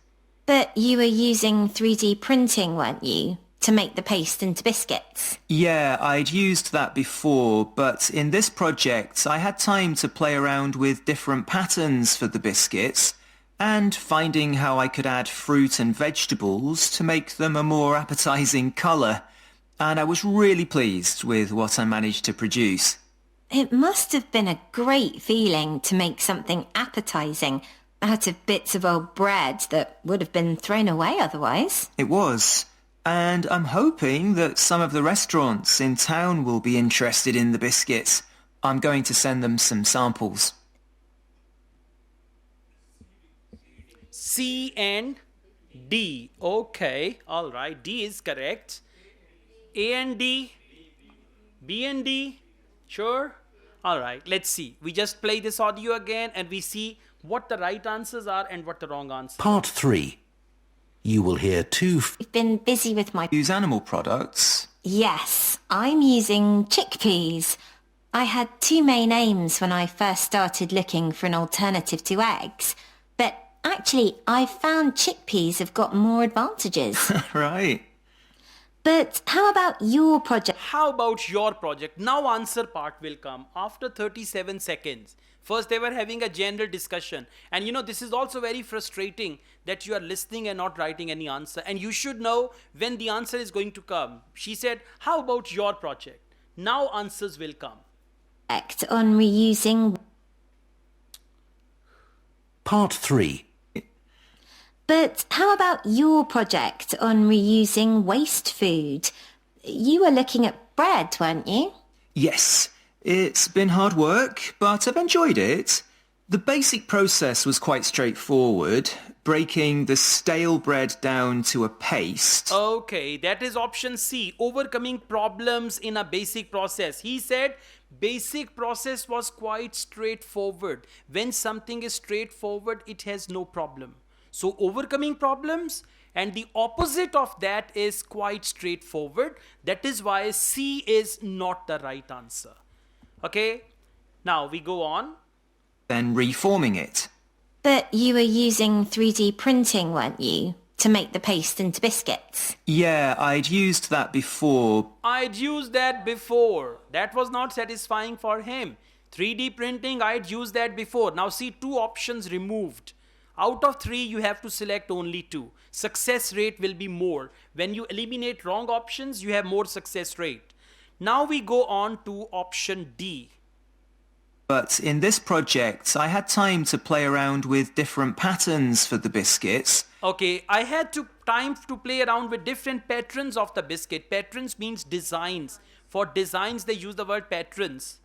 But you were using 3D printing, weren't you, to make the paste into biscuits? Yeah, I'd used that before, but in this project I had time to play around with different patterns for the biscuits and finding how I could add fruit and vegetables to make them a more appetizing colour. And I was really pleased with what I managed to produce. It must have been a great feeling to make something appetizing out of bits of old bread that would have been thrown away otherwise. It was. And I'm hoping that some of the restaurants in town will be interested in the biscuits. I'm going to send them some samples. C and D. Okay, all right. D is correct. A and D, B and D. Sure. All right. Let's see. We just play this audio again and we see what the right answers are and what the wrong answers. Part 3. You will hear two I've been busy with my... Use animal products. Yes, I'm using chickpeas. I had two main aims when I first started looking for an alternative to eggs, but actually I found chickpeas have got more advantages. Right. But how about your project? How about your project? Now answer part will come after 37 seconds. First they were having a general discussion. And you know, this is also very frustrating that you are listening and not writing any answer. And you should know when the answer is going to come. She said, how about your project? Now answers will come. On reusing... Part 3. But how about your project on reusing waste food? You were looking at bread, weren't you? Yes. It's been hard work, but I've enjoyed it. The basic process was quite straightforward, breaking the stale bread down to a paste. Okay, that is option C, overcoming problems in a basic process. He said basic process was quite straightforward. When something is straightforward, it has no problem. So overcoming problems, and the opposite of that is quite straightforward. That is why C is not the right answer. Okay, now we go on. Then reforming it. But you were using 3D printing, weren't you, to make the paste into biscuits? Yeah, I'd used that before. I'd used that before. That was not satisfying for him. 3D printing, I'd used that before. Now see, 2 options removed. Out of 3, you have to select only 2. Success rate will be more. When you eliminate wrong options, you have more success rate. Now we go on to option D. But in this project, I had time to play around with different patterns for the biscuits. Okay, I had time to play around with different patterns of the biscuit. Patterns means designs. For designs, they use the word patterns.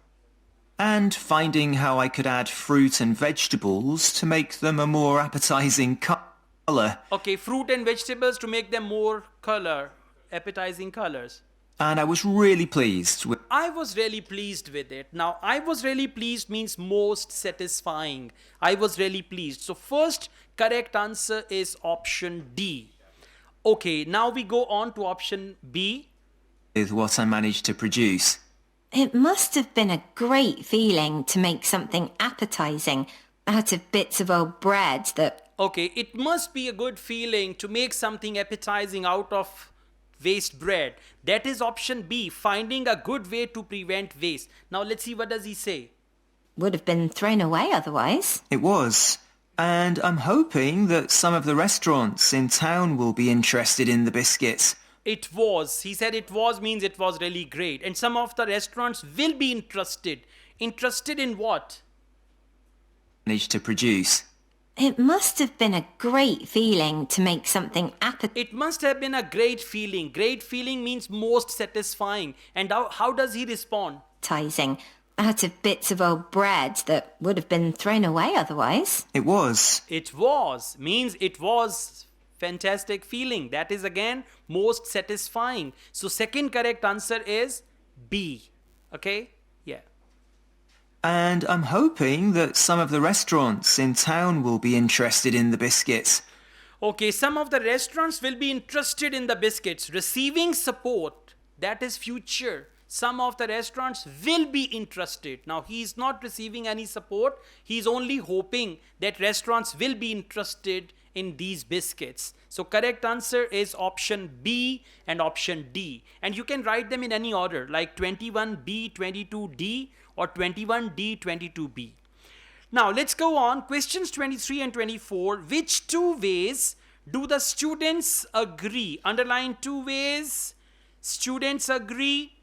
And finding how I could add fruit and vegetables to make them a more appetizing colour. Okay, fruit and vegetables to make them more appetizing colors. And I was really pleased with... I was really pleased with it. Now, I was really pleased means most satisfying. I was really pleased. So first correct answer is option D. Okay, now we go on to option B. with what I managed to produce. It must have been a great feeling to make something appetizing out of bits of old bread that... Okay, it must be a good feeling to make something appetizing out of waste bread. That is option B, finding a good way to prevent waste. Now let's see what does he say. would have been thrown away otherwise. It was. And I'm hoping that some of the restaurants in town will be interested in the biscuits. It was. He said it was means it was really great. And some of the restaurants will be interested. Interested in what? Managed to produce. It must have been a great feeling to make something It must have been a great feeling. Great feeling means most satisfying. And how does he respond? appetizing out of bits of old bread that would have been thrown away otherwise. It was. It was means it was fantastic feeling. That is again most satisfying. So second correct answer is B. Okay? Yeah. And I'm hoping that some of the restaurants in town will be interested in the biscuits. Okay, some of the restaurants will be interested in the biscuits. Receiving support, that is future. Some of the restaurants will be interested. Now, he is not receiving any support. He is only hoping that restaurants will be interested in these biscuits. So, correct answer is option B and option D. And you can write them in any order, like 21B, 22D, or 21D, 22B. Now, let's go on. Questions 23 and 24. Which two ways do the students agree? Underline two ways. Students agree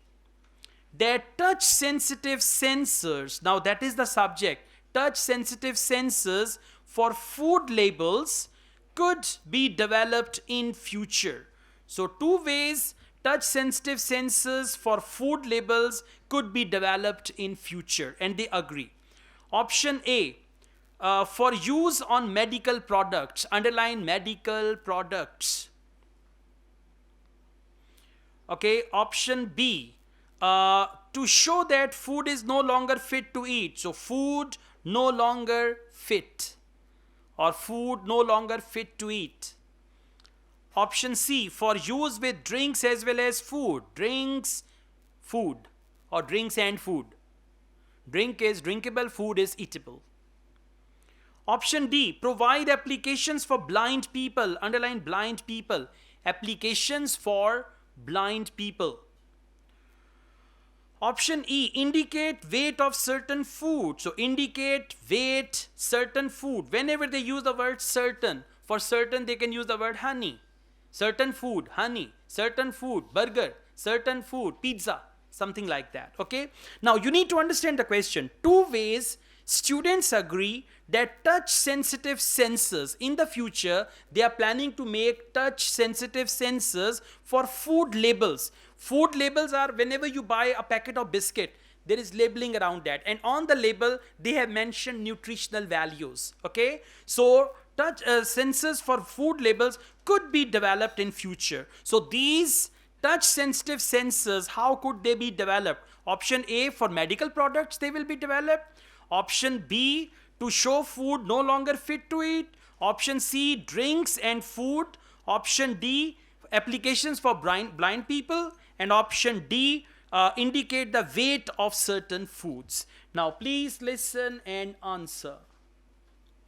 that touch sensitive sensors, now that is the subject, touch sensitive sensors for food labels could be developed in future. So two ways touch sensitive sensors for food labels could be developed in future, and they agree. Option A, for use on medical products, underline medical products. Okay, option B, to show that food is no longer fit to eat. So food no longer fit, or food no longer fit to eat. Option C, for use with drinks as well as food. Drinks, food, or drinks and food. Drink is drinkable, food is eatable. Option D, provide applications for blind people. Underline blind people. Applications for blind people. Option E, indicate weight of certain food. So indicate weight, certain food. Whenever they use the word certain, for certain they can use the word honey. Certain food, honey. Certain food, burger. Certain food, pizza. Something like that. Okay. Now you need to understand the question. Two ways students agree that touch sensitive sensors, in the future they are planning to make touch sensitive sensors for food labels. Food labels are whenever you buy a packet of biscuit, there is labeling around that, and on the label they have mentioned nutritional values. Okay, so touch sensors for food labels could be developed in future. So these touch sensitive sensors, how could they be developed? Option A, for medical products they will be developed. Option B, to show food no longer fit to eat. Option C, drinks and food. Option D, applications for blind people. And option D, indicate the weight of certain foods. Now please listen and answer.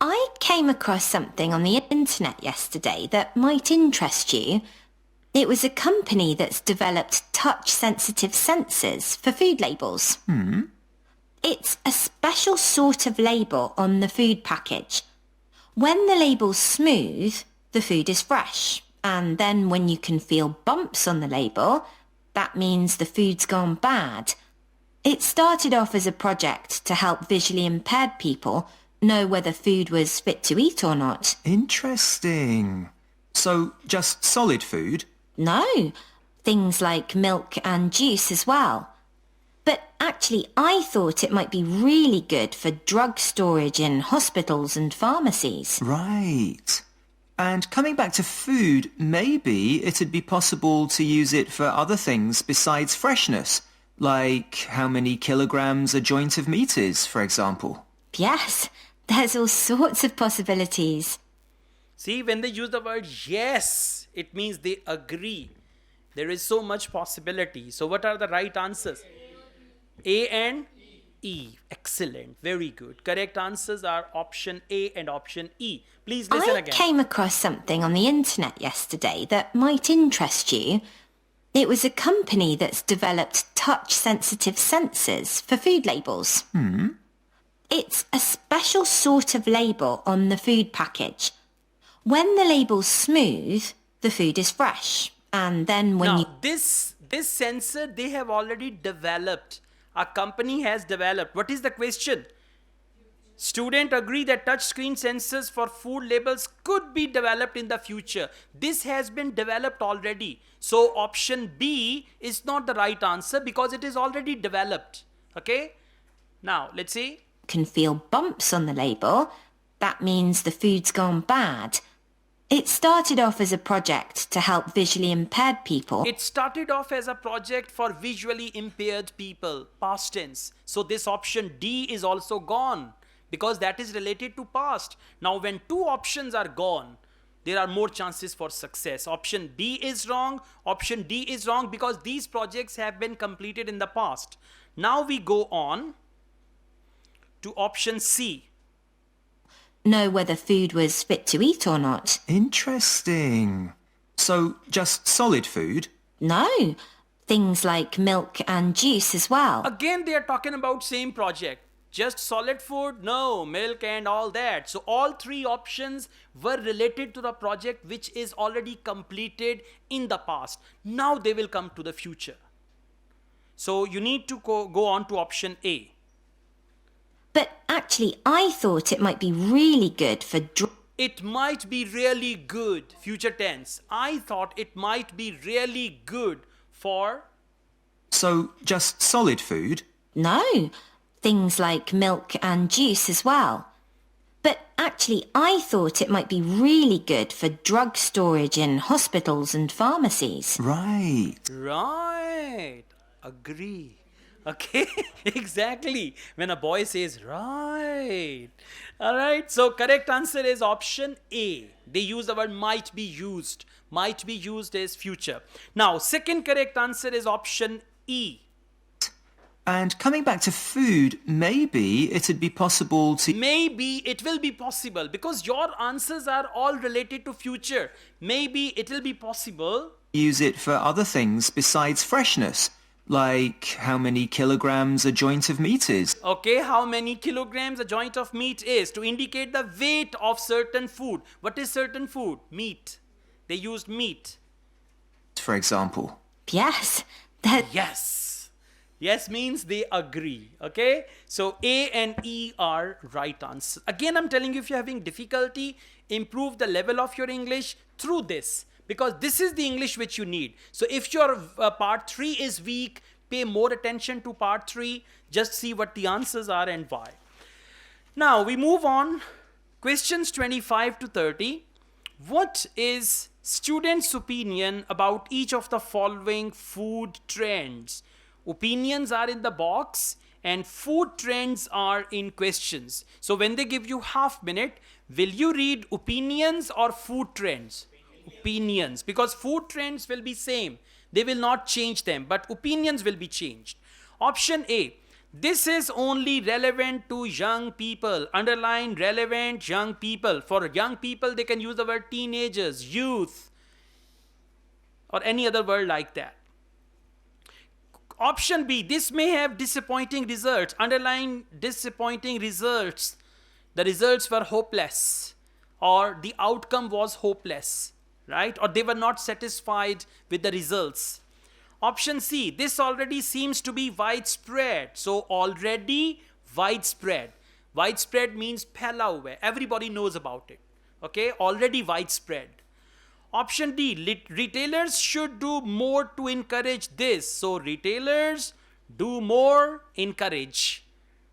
I came across something on the internet yesterday that might interest you. It was a company that's developed touch-sensitive sensors for food labels. It's a special sort of label on the food package. When the label's smooth, the food is fresh. And then when you can feel bumps on the label, that means the food's gone bad. It started off as a project to help visually impaired people know whether food was fit to eat or not. Interesting. So just solid food? No, things like milk and juice as well. But actually, I thought it might be really good for drug storage in hospitals and pharmacies. Right. And coming back to food, maybe it'd be possible to use it for other things besides freshness, like how many kilograms a joint of meat is, for example. Yes, there's all sorts of possibilities. See, when they use the word yes, it means they agree. There is so much possibility. So what are the right answers? A and E. Excellent. Very good. Correct answers are option A and option E. Please listen again. I came across something on the internet yesterday that might interest you. It was a company that's developed touch-sensitive sensors for food labels. It's a special sort of label on the food package. When the label's smooth, the food is fresh. And then when Now, this sensor they have already developed. A company has developed. What is the question? Students agree that touchscreen sensors for food labels could be developed in the future. This has been developed already. So option B is not the right answer because it is already developed. Okay? Now, let's see. can feel bumps on the label, that means the food's gone bad. It started off as a project to help visually impaired people. It started off as a project for visually impaired people, past tense. So this option D is also gone because that is related to past. Now when two options are gone, there are more chances for success. Option B is wrong. Option D is wrong because these projects have been completed in the past. Now we go on to option C. Know whether food was fit to eat or not. Interesting. So just solid food? No, things like milk and juice as well. Again, they are talking about same project. Just solid food? No, milk and all that. So all three options were related to the project which is already completed in the past. Now they will come to the future. So you need to go on to option A. But actually, I thought it might be really good for It might be really good, future tense. I thought it might be really good for... So just solid food? No, things like milk and juice as well. But actually, I thought it might be really good for drug storage in hospitals and pharmacies. Right. Right. Agree. Okay, exactly. When a boy says, right. All right, so correct answer is option A. They use the word might be used. Might be used as future. Now, second correct answer is option E. And coming back to food, maybe it'd be possible to... Maybe it will be possible because your answers are all related to future. Maybe it will be possible. use it for other things besides freshness, like how many kilograms a joint of meat is. Okay, how many kilograms a joint of meat is to indicate the weight of certain food. What is certain food? Meat. They used meat. For example. Yes, Yes. Yes means they agree. Okay, so A and E are right answer. Again, I'm telling you, if you're having difficulty, improve the level of your English through this, because this is the English which you need. So if your part 3 is weak, pay more attention to part 3. Just see what the answers are and why. Now we move on. Questions 25 to 30. What is students' opinion about each of the following food trends? Opinions are in the box and food trends are in questions. So when they give you half minute, will you read opinions or food trends? Opinions, because food trends will be same. They will not change them, but opinions will be changed. Option A, this is only relevant to young people. Underline relevant young people. For young people, they can use the word teenagers, youth, or any other word like that. Option B, this may have disappointing results. Underline disappointing results. The results were hopeless, or the outcome was hopeless, right? Or they were not satisfied with the results. Option C, this already seems to be widespread. So already widespread. Widespread means phela hua hai. Everybody knows about it. Okay, already widespread. Option D, retailers should do more to encourage this. So retailers do more, encourage,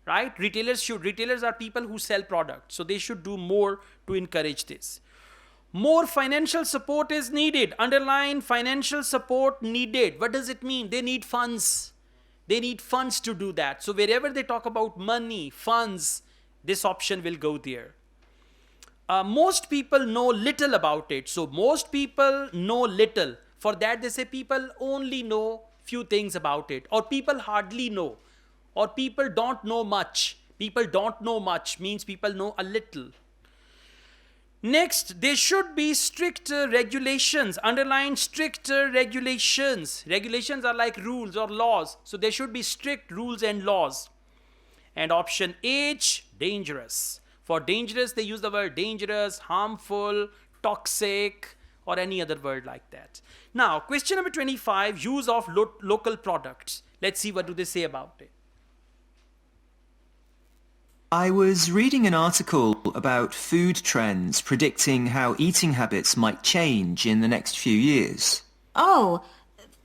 right? Retailers are people who sell products. So they should do more to encourage this. More financial support is needed. Underline financial support needed. What does it mean? They need funds. They need funds to do that. So wherever they talk about money, funds, this option will go there. Most people know little about it. So most people know little. For that they say people only know few things about it. Or people hardly know. Or people don't know much. People don't know much means people know a little. Next, there should be stricter regulations. Underline stricter regulations. Regulations are like rules or laws. So there should be strict rules and laws. And option H, dangerous. For dangerous, they use the word dangerous, harmful, toxic, or any other word like that. Now, question number 25, use of local products. Let's see what do they say about it. I was reading an article about food trends predicting how eating habits might change in the next few years. Oh,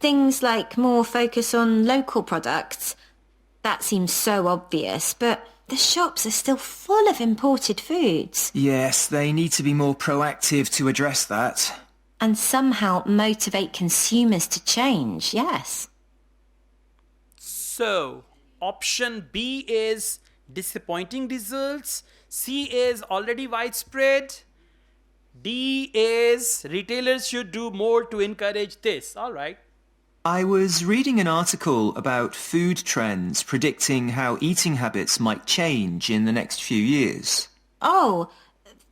things like more focus on local products. That seems so obvious, but the shops are still full of imported foods. Yes, they need to be more proactive to address that. And somehow motivate consumers to change, yes. So, option B is disappointing results. C is already widespread. D is retailers should do more to encourage this. All right. I was reading an article about food trends predicting how eating habits might change in the next few years. Oh,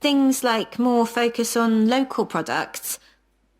things like more focus on local products.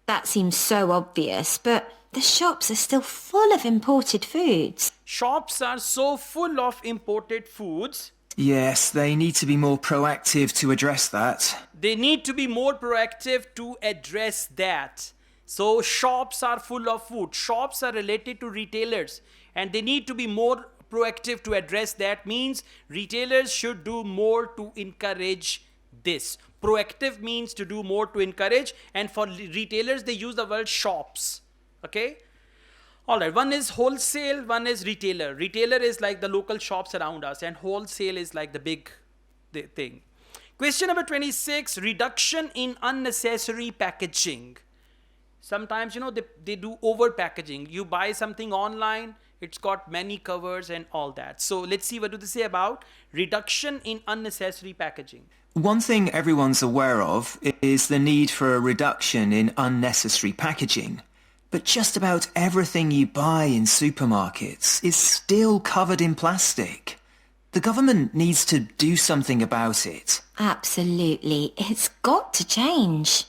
That seems so obvious, but the shops are still full of imported foods. Shops are so full of imported foods. Yes, they need to be more proactive to address that. They need to be more proactive to address that. So shops are full of food. Shops are related to retailers and they need to be more proactive to address that. Means retailers should do more to encourage this. Proactive means to do more to encourage, and for retailers they use the word shops. Okay. All right, one is wholesale, one is retailer. Retailer is like the local shops around us and wholesale is like the big thing. Question number 26, reduction in unnecessary packaging. Sometimes, they do over packaging. You buy something online, it's got many covers and all that. So let's see what do they say about reduction in unnecessary packaging. One thing everyone's aware of is the need for a reduction in unnecessary packaging. But just about everything you buy in supermarkets is still covered in plastic. The government needs to do something about it. Absolutely. It's got to change.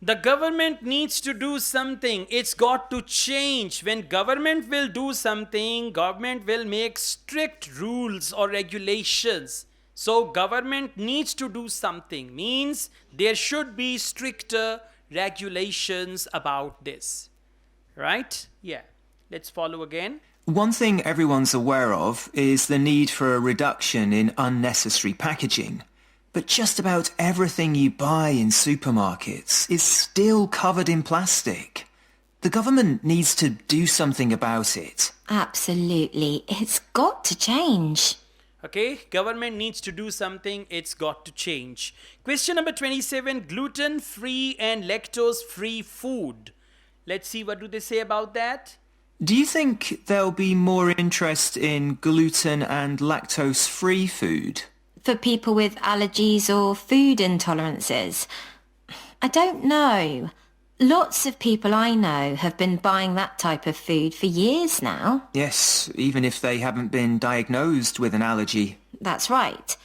The government needs to do something. It's got to change. When government will do something, government will make strict rules or regulations. So government needs to do something. Means there should be stricter regulations about this. Right? Yeah. Let's follow again. One thing everyone's aware of is the need for a reduction in unnecessary packaging. But just about everything you buy in supermarkets is still covered in plastic. The government needs to do something about it. Absolutely. It's got to change. Okay, government needs to do something. It's got to change. Question number 27, gluten-free and lactose-free food. Let's see what do they say about that. Do you think there'll be more interest in gluten and lactose-free food? For people with allergies or food intolerances? I don't know. Lots of people I know have been buying that type of food for years now. Yes, even if they haven't been diagnosed with an allergy. That's right.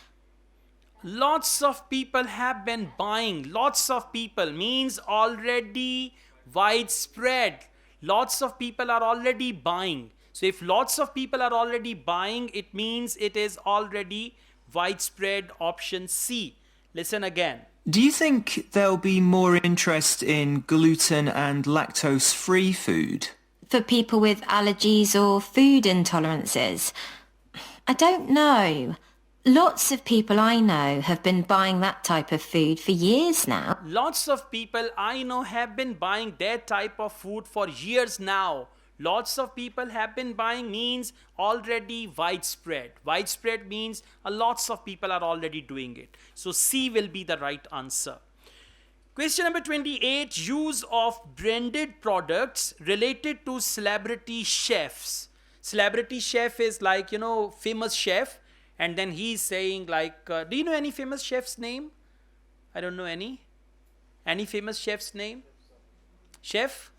Lots of people have been buying. Lots of people means already widespread. Lots of people are already buying. So if lots of people are already buying, it means it is already widespread. Option C. Listen again. Do you think there'll be more interest in gluten and lactose-free food? For people with allergies or food intolerances? I don't know. Lots of people I know have been buying that type of food for years now. Lots of people I know have been buying that type of food for years now. Lots of people have been buying means already widespread. Widespread means lots of people are already doing it. So C will be the right answer. Question number 28, use of branded products related to celebrity chefs. Celebrity chef is like, famous chef. And then he's saying like, do you know any famous chef's name? I don't know any. Any famous chef's name? Chef?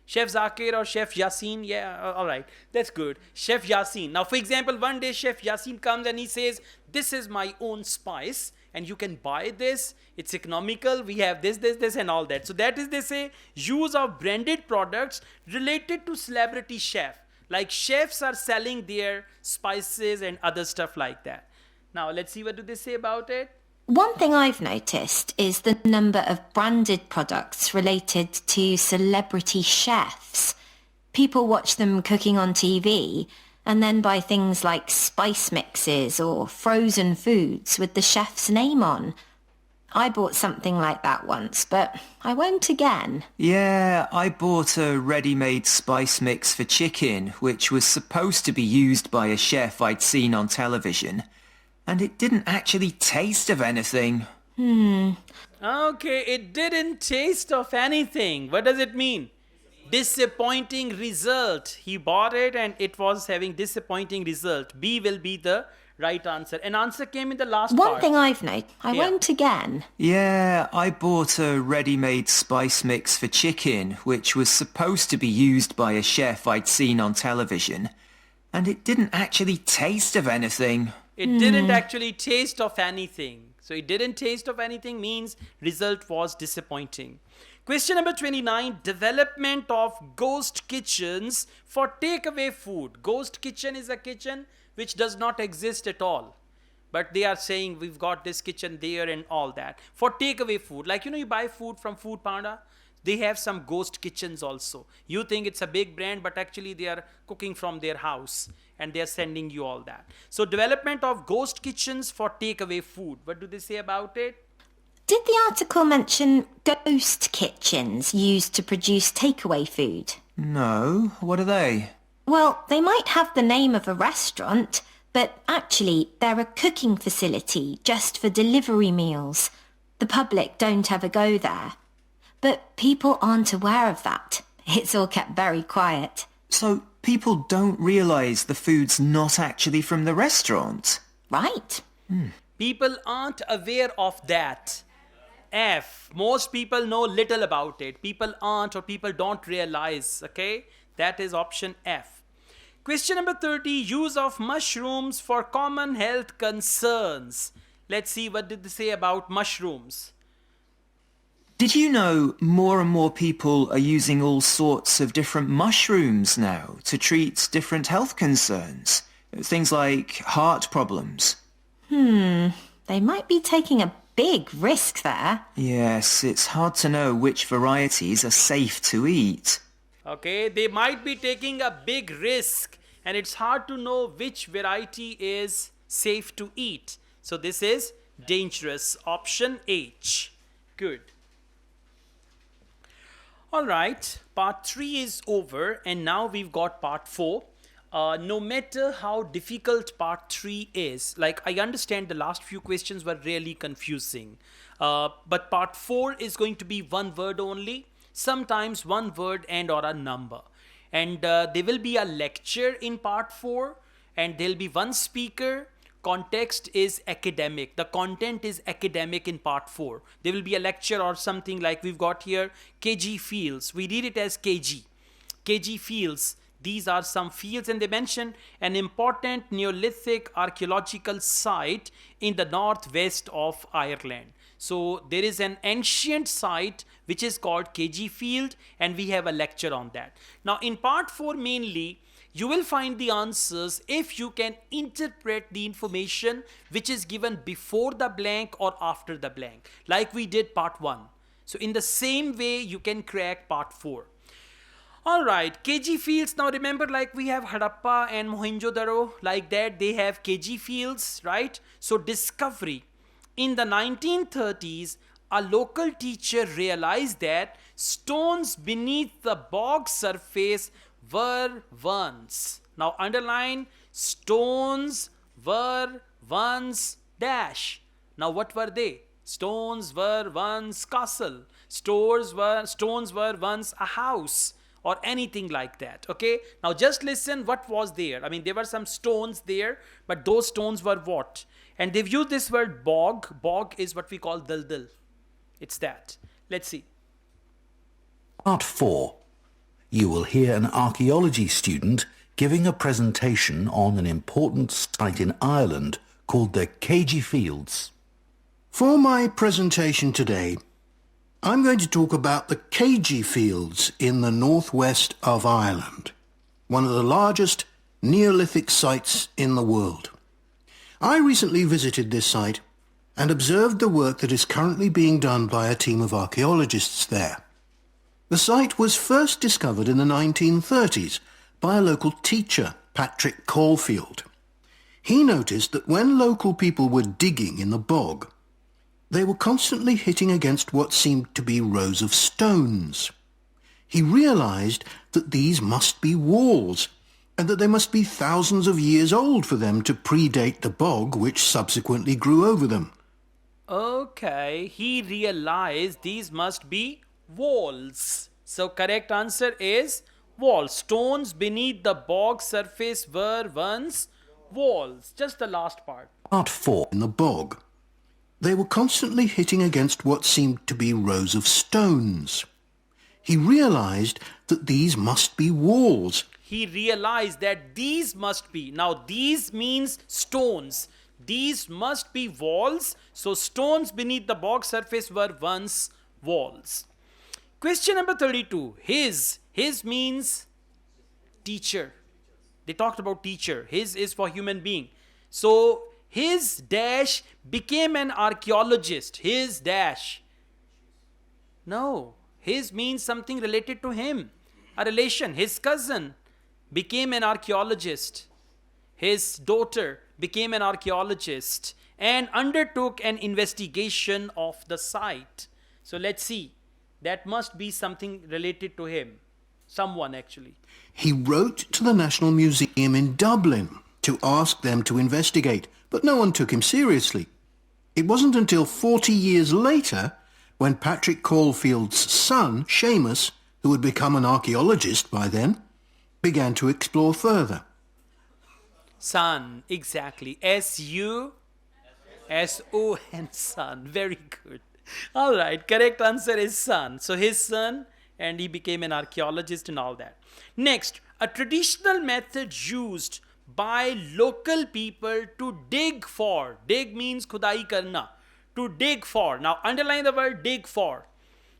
Chef Zakir or Chef Yasin? Yeah, all right. That's good. Chef Yasin. Now, for example, one day Chef Yasin comes and he says, this is my own spice and you can buy this. It's economical. We have this and all that. So that is, they say, use of branded products related to celebrity chef. Like chefs are selling their spices and other stuff like that. Now, let's see what do they say about it. One thing I've noticed is the number of branded products related to celebrity chefs. People watch them cooking on TV and then buy things like spice mixes or frozen foods with the chef's name on. I bought something like that once, but I won't again. Yeah, I bought a ready-made spice mix for chicken, which was supposed to be used by a chef I'd seen on television. And it didn't actually taste of anything. Okay, it didn't taste of anything. What does it mean? Disappointing result. He bought it and it was having disappointing result. B will be the right answer. An answer came in the last One part. thing I've noted, I Yeah. won't again. Yeah, I bought a ready-made spice mix for chicken, which was supposed to be used by a chef I'd seen on television, and it didn't actually taste of anything. It didn't actually taste of anything. So it didn't taste of anything means result was disappointing. Question number 29. Development of ghost kitchens for takeaway food. Ghost kitchen is a kitchen which does not exist at all. But they are saying we've got this kitchen there and all that. For takeaway food. Like, you buy food from Food Panda. They have some ghost kitchens also. You think it's a big brand, but actually they are cooking from their house and they are sending you all that. So development of ghost kitchens for takeaway food. What do they say about it? Did the article mention ghost kitchens used to produce takeaway food? No, what are they? Well, they might have the name of a restaurant, but actually they're a cooking facility just for delivery meals. The public don't ever go there. But people aren't aware of that. It's all kept very quiet. So people don't realise the food's not actually from the restaurant? Right? People aren't aware of that. F. Most people know little about it. People aren't or people don't realize. Okay? That is option F. Question number 30. Use of mushrooms for common health concerns. Let's see what did they say about mushrooms. Did you know more and more people are using all sorts of different mushrooms now to treat different health concerns? Things like heart problems. They might be taking a big risk there. Yes, it's hard to know which varieties are safe to eat. Okay, they might be taking a big risk and it's hard to know which variety is safe to eat. So this is dangerous. Option H. Good. Alright, part 3 is over and now we've got part 4. No matter how difficult part 3 is, like I understand the last few questions were really confusing. But part 4 is going to be one word only, sometimes one word and or a number. And there will be a lecture in part 4 and there'll be one speaker. Context is academic. The content is academic in part 4. There will be a lecture or something like we've got here KG fields. We read it as KG. KG fields. These are some fields and they mention an important Neolithic archaeological site in the northwest of Ireland. So there is an ancient site which is called KG field and we have a lecture on that. Now in part 4 mainly you will find the answers if you can interpret the information which is given before the blank or after the blank, like we did part 1. So in the same way, you can crack part 4. Alright, KG fields. Now remember, like we have Harappa and Mohenjo-daro, like that they have KG fields, right? So discovery. In the 1930s, a local teacher realized that stones beneath the bog surface were once. Now underline stones were once dash. Now what were they? Stones were once castle. Stones were once a house or anything like that. Okay. Now just listen what was there. I mean there were some stones there, but those stones were what? And they've used this word bog. Bog is what we call daldal. It's that. Let's see. Part 4. You will hear an archaeology student giving a presentation on an important site in Ireland called the KG Fields. For my presentation today, I'm going to talk about the KG Fields in the northwest of Ireland, one of the largest Neolithic sites in the world. I recently visited this site and observed the work that is currently being done by a team of archaeologists there. The site was first discovered in the 1930s by a local teacher, Patrick Caulfield. He noticed that when local people were digging in the bog, they were constantly hitting against what seemed to be rows of stones. He realized that these must be walls, and that they must be thousands of years old for them to predate the bog which subsequently grew over them. Okay, he realized these must be walls. So correct answer is walls. Stones beneath the bog surface were once walls. Just the last part. Part 4 in the bog. They were constantly hitting against what seemed to be rows of stones. He realized that these must be walls. He realized that these must be. Now, these means stones. These must be walls. So, stones beneath the bog surface were once walls. Question number 32. His means teacher. They talked about teacher. His is for human being. So, his dash became an archaeologist. His dash. No. His means something related to him. A relation. His cousin became an archaeologist. His daughter became an archaeologist and undertook an investigation of the site. So let's see. That must be something related to him. Someone actually. He wrote to the National Museum in Dublin to ask them to investigate, but no one took him seriously. It wasn't until 40 years later when Patrick Caulfield's son, Seamus, who had become an archaeologist by then, began to explore further. Son, exactly. S-U-S-O-N, son. Very good. All right, correct answer is son. So his son, and he became an archaeologist and all that. Next, a traditional method used by local people to dig for. Dig means khudai karna. To dig for. Now underline the word dig for.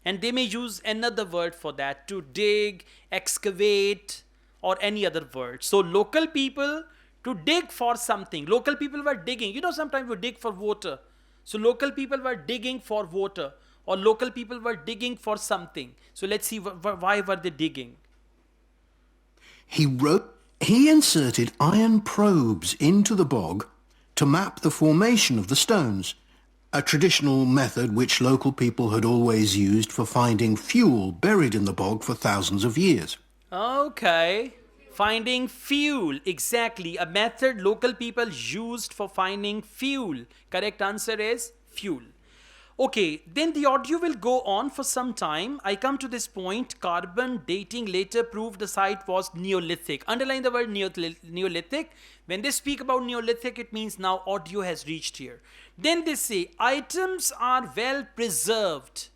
And they may use another word for that. To dig, excavate, or any other word. So local people to dig for something. Local people were digging. You know, sometimes we dig for water. So local people were digging for water. Or local people were digging for something. So let's see why were they digging. He inserted iron probes into the bog to map the formation of the stones, a traditional method which local people had always used for finding fuel buried in the bog for thousands of years. Okay. Finding fuel. Exactly. A method local people used for finding fuel. Correct answer is fuel. Okay, then the audio will go on for some time. I come to this point. Carbon dating later proved the site was Neolithic. Underline the word Neolithic. When they speak about Neolithic, it means now audio has reached here. Then they say items are well preserved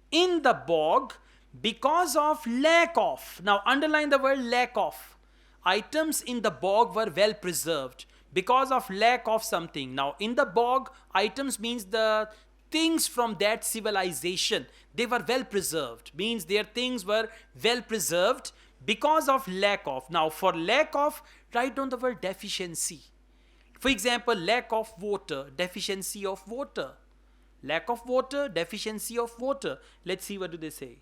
in the bog because of lack of. Now underline the word lack of. Items in the bog were well preserved because of lack of something. Now in the bog, items means the things from that civilization, they were well preserved. Means their things were well preserved because of lack of. Now for lack of, write down the word deficiency. For example, lack of water, deficiency of water. Lack of water, deficiency of water. Let's see, what do they say?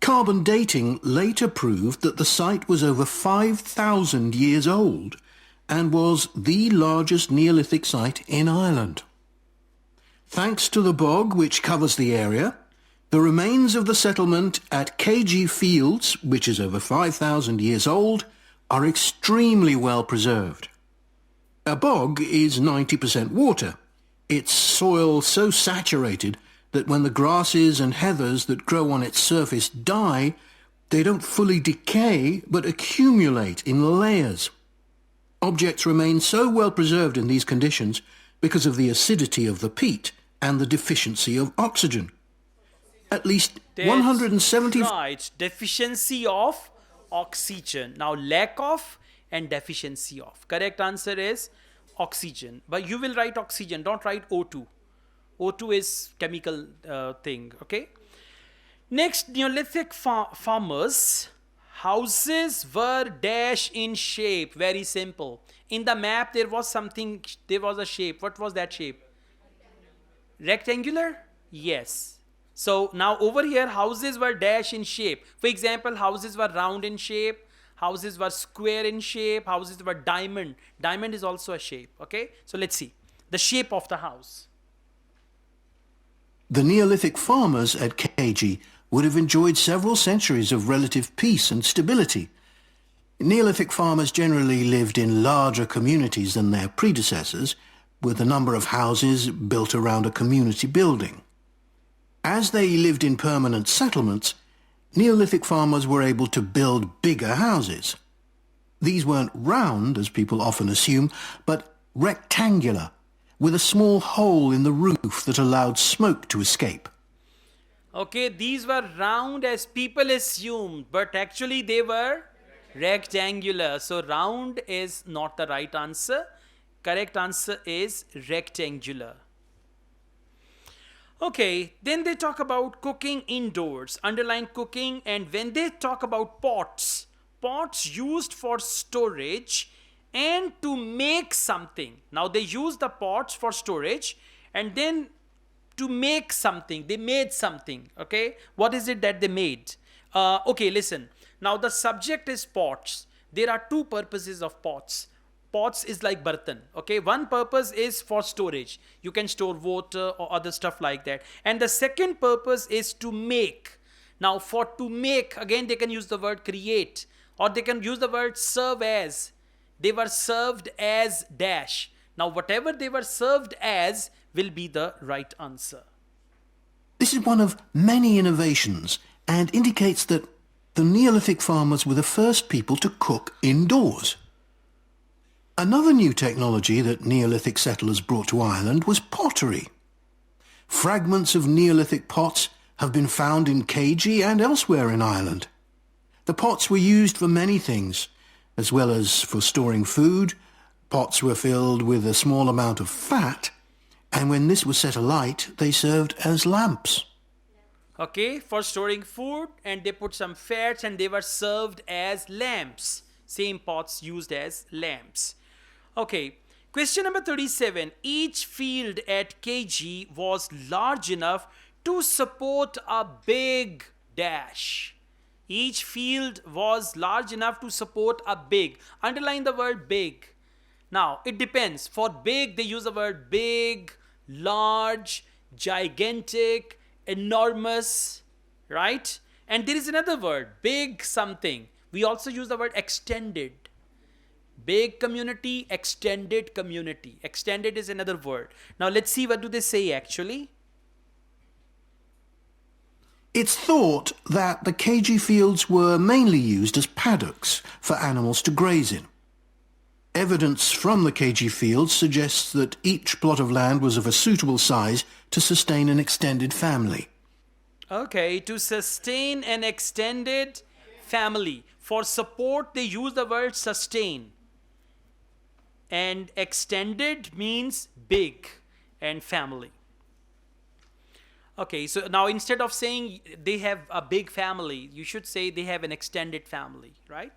Carbon dating later proved that the site was over 5,000 years old and was the largest Neolithic site in Ireland. Thanks to the bog, which covers the area, the remains of the settlement at KG Fields, which is over 5,000 years old, are extremely well preserved. A bog is 90% water, its soil so saturated that when the grasses and heathers that grow on its surface die, they don't fully decay but accumulate in layers. Objects remain so well preserved in these conditions because of the acidity of the peat and the deficiency of oxygen. At least 170... Right, deficiency of oxygen. Now lack of and deficiency of. Correct answer is oxygen. But you will write oxygen, don't write O2. O2 is chemical thing, okay? Next, Neolithic farmers' houses were dash in shape. Very simple. In the map, there was a shape. What was that shape? Rectangular? Yes. So now over here, houses were dash in shape. For example, houses were round in shape. Houses were square in shape. Houses were diamond. Diamond is also a shape. Okay. So let's see. The shape of the house. The Neolithic farmers at KG would have enjoyed several centuries of relative peace and stability. Neolithic farmers generally lived in larger communities than their predecessors, with a number of houses built around a community building. As they lived in permanent settlements, Neolithic farmers were able to build bigger houses. These weren't round, as people often assume, but rectangular, with a small hole in the roof that allowed smoke to escape. Okay, these were round as people assumed, but actually they were rectangular. So round is not the right answer. Correct answer is rectangular. Okay, then they talk about cooking indoors. Underline cooking, and when they talk about pots, pots used for storage and to make something. Now they use the pots for storage and then to make something. They made something. Okay, what is it that they made? Okay, listen. Now the subject is pots. There are two purposes of pots. Pots is like bartan. Okay, one purpose is for storage. You can store water or other stuff like that. And the second purpose is to make. Now for to make, again they can use the word create, or they can use the word serve as. They were served as dash. Now whatever they were served as will be the right answer. This is one of many innovations and indicates that the Neolithic farmers were the first people to cook indoors. Another new technology that Neolithic settlers brought to Ireland was pottery. Fragments of Neolithic pots have been found in Keiji and elsewhere in Ireland. The pots were used for many things, as well as for storing food. Pots were filled with a small amount of fat, and when this was set alight, they served as lamps. Okay, for storing food, and they put some fats and they were served as lamps. Same pots used as lamps. Okay, question number 37. Each field at KG was large enough to support a big dash. Each field was large enough to support a big. Underline the word big. Now, it depends. For big, they use the word big, large, gigantic, enormous, right? And there is another word, big something. We also use the word extended. Big community, extended community. Extended is another word. Now let's see what do they say actually. It's thought that the KG fields were mainly used as paddocks for animals to graze in. Evidence from the KG fields suggests that each plot of land was of a suitable size to sustain an extended family. Okay, to sustain an extended family. For support, they use the word sustain. And extended means big and family. Okay, so now instead of saying they have a big family, you should say they have an extended family, right?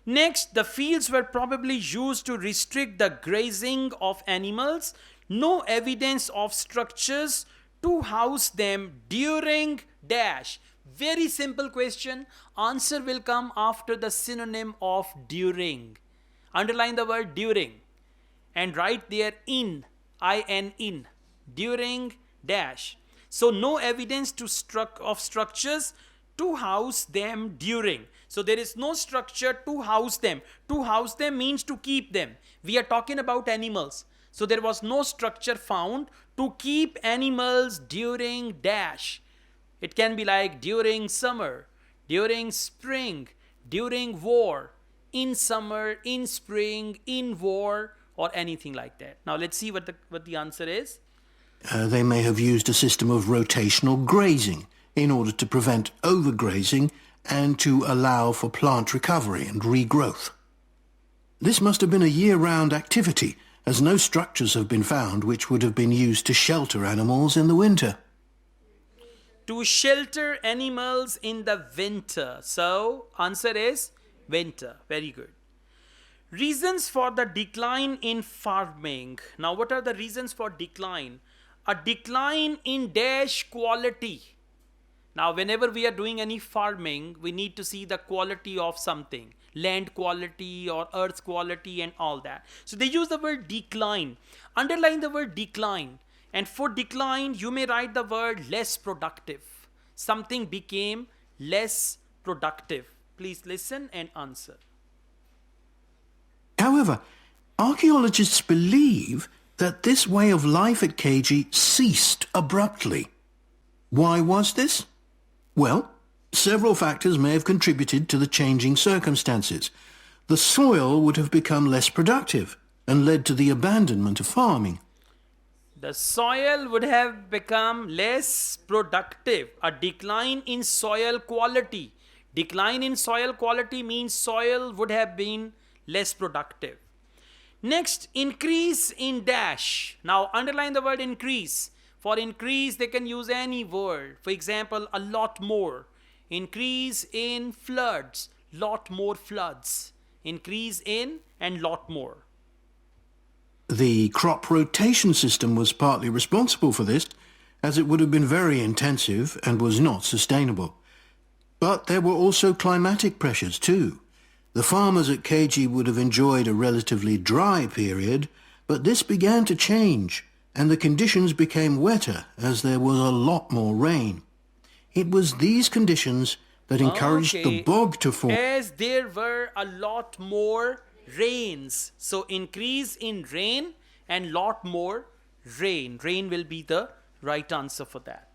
Next, the fields were probably used to restrict the grazing of animals. No evidence of structures to house them during dash. Very simple question. Answer will come after the synonym of during. Underline the word during. And write there in, I-N, in, during dash. So no evidence of structures to house them during. So there is no structure to house them. To house them means to keep them. We are talking about animals. So there was no structure found to keep animals during dash. It can be like during summer, during spring, during war, in summer, in spring, in war, or anything like that. Now let's see what the answer is. They may have used a system of rotational grazing in order to prevent overgrazing and to allow for plant recovery and regrowth. This must have been a year-round activity, as no structures have been found which would have been used to shelter animals in the winter. To shelter animals in the winter. So, answer is winter. Very good. Reasons for the decline in farming. Now, what are the reasons for decline? A decline in dash quality. Now, whenever we are doing any farming, we need to see the quality of something. Land quality or earth quality and all that. So they use the word decline. Underline the word decline. And for decline, you may write the word less productive. Something became less productive. Please listen and answer. However, archaeologists believe that this way of life at KG ceased abruptly. Why was this? Well, several factors may have contributed to the changing circumstances. the soil would have become less productive and led to the abandonment of farming. The soil would have become less productive, a decline in soil quality. Decline in soil quality means soil would have been less productive. Next, increase in dash. Now underline the word increase. For increase, they can use any word. For example, a lot more. Increase in floods, lot more floods. Increase in and lot more. The crop rotation system was partly responsible for this, as it would have been very intensive and was not sustainable. But there were also climatic pressures too. The farmers at KG would have enjoyed a relatively dry period, but this began to change, and the conditions became wetter as there was a lot more rain. It was these conditions that encouraged the bog to form. As there were a lot more rains. So increase in rain and lot more rain. Rain will be the right answer for that.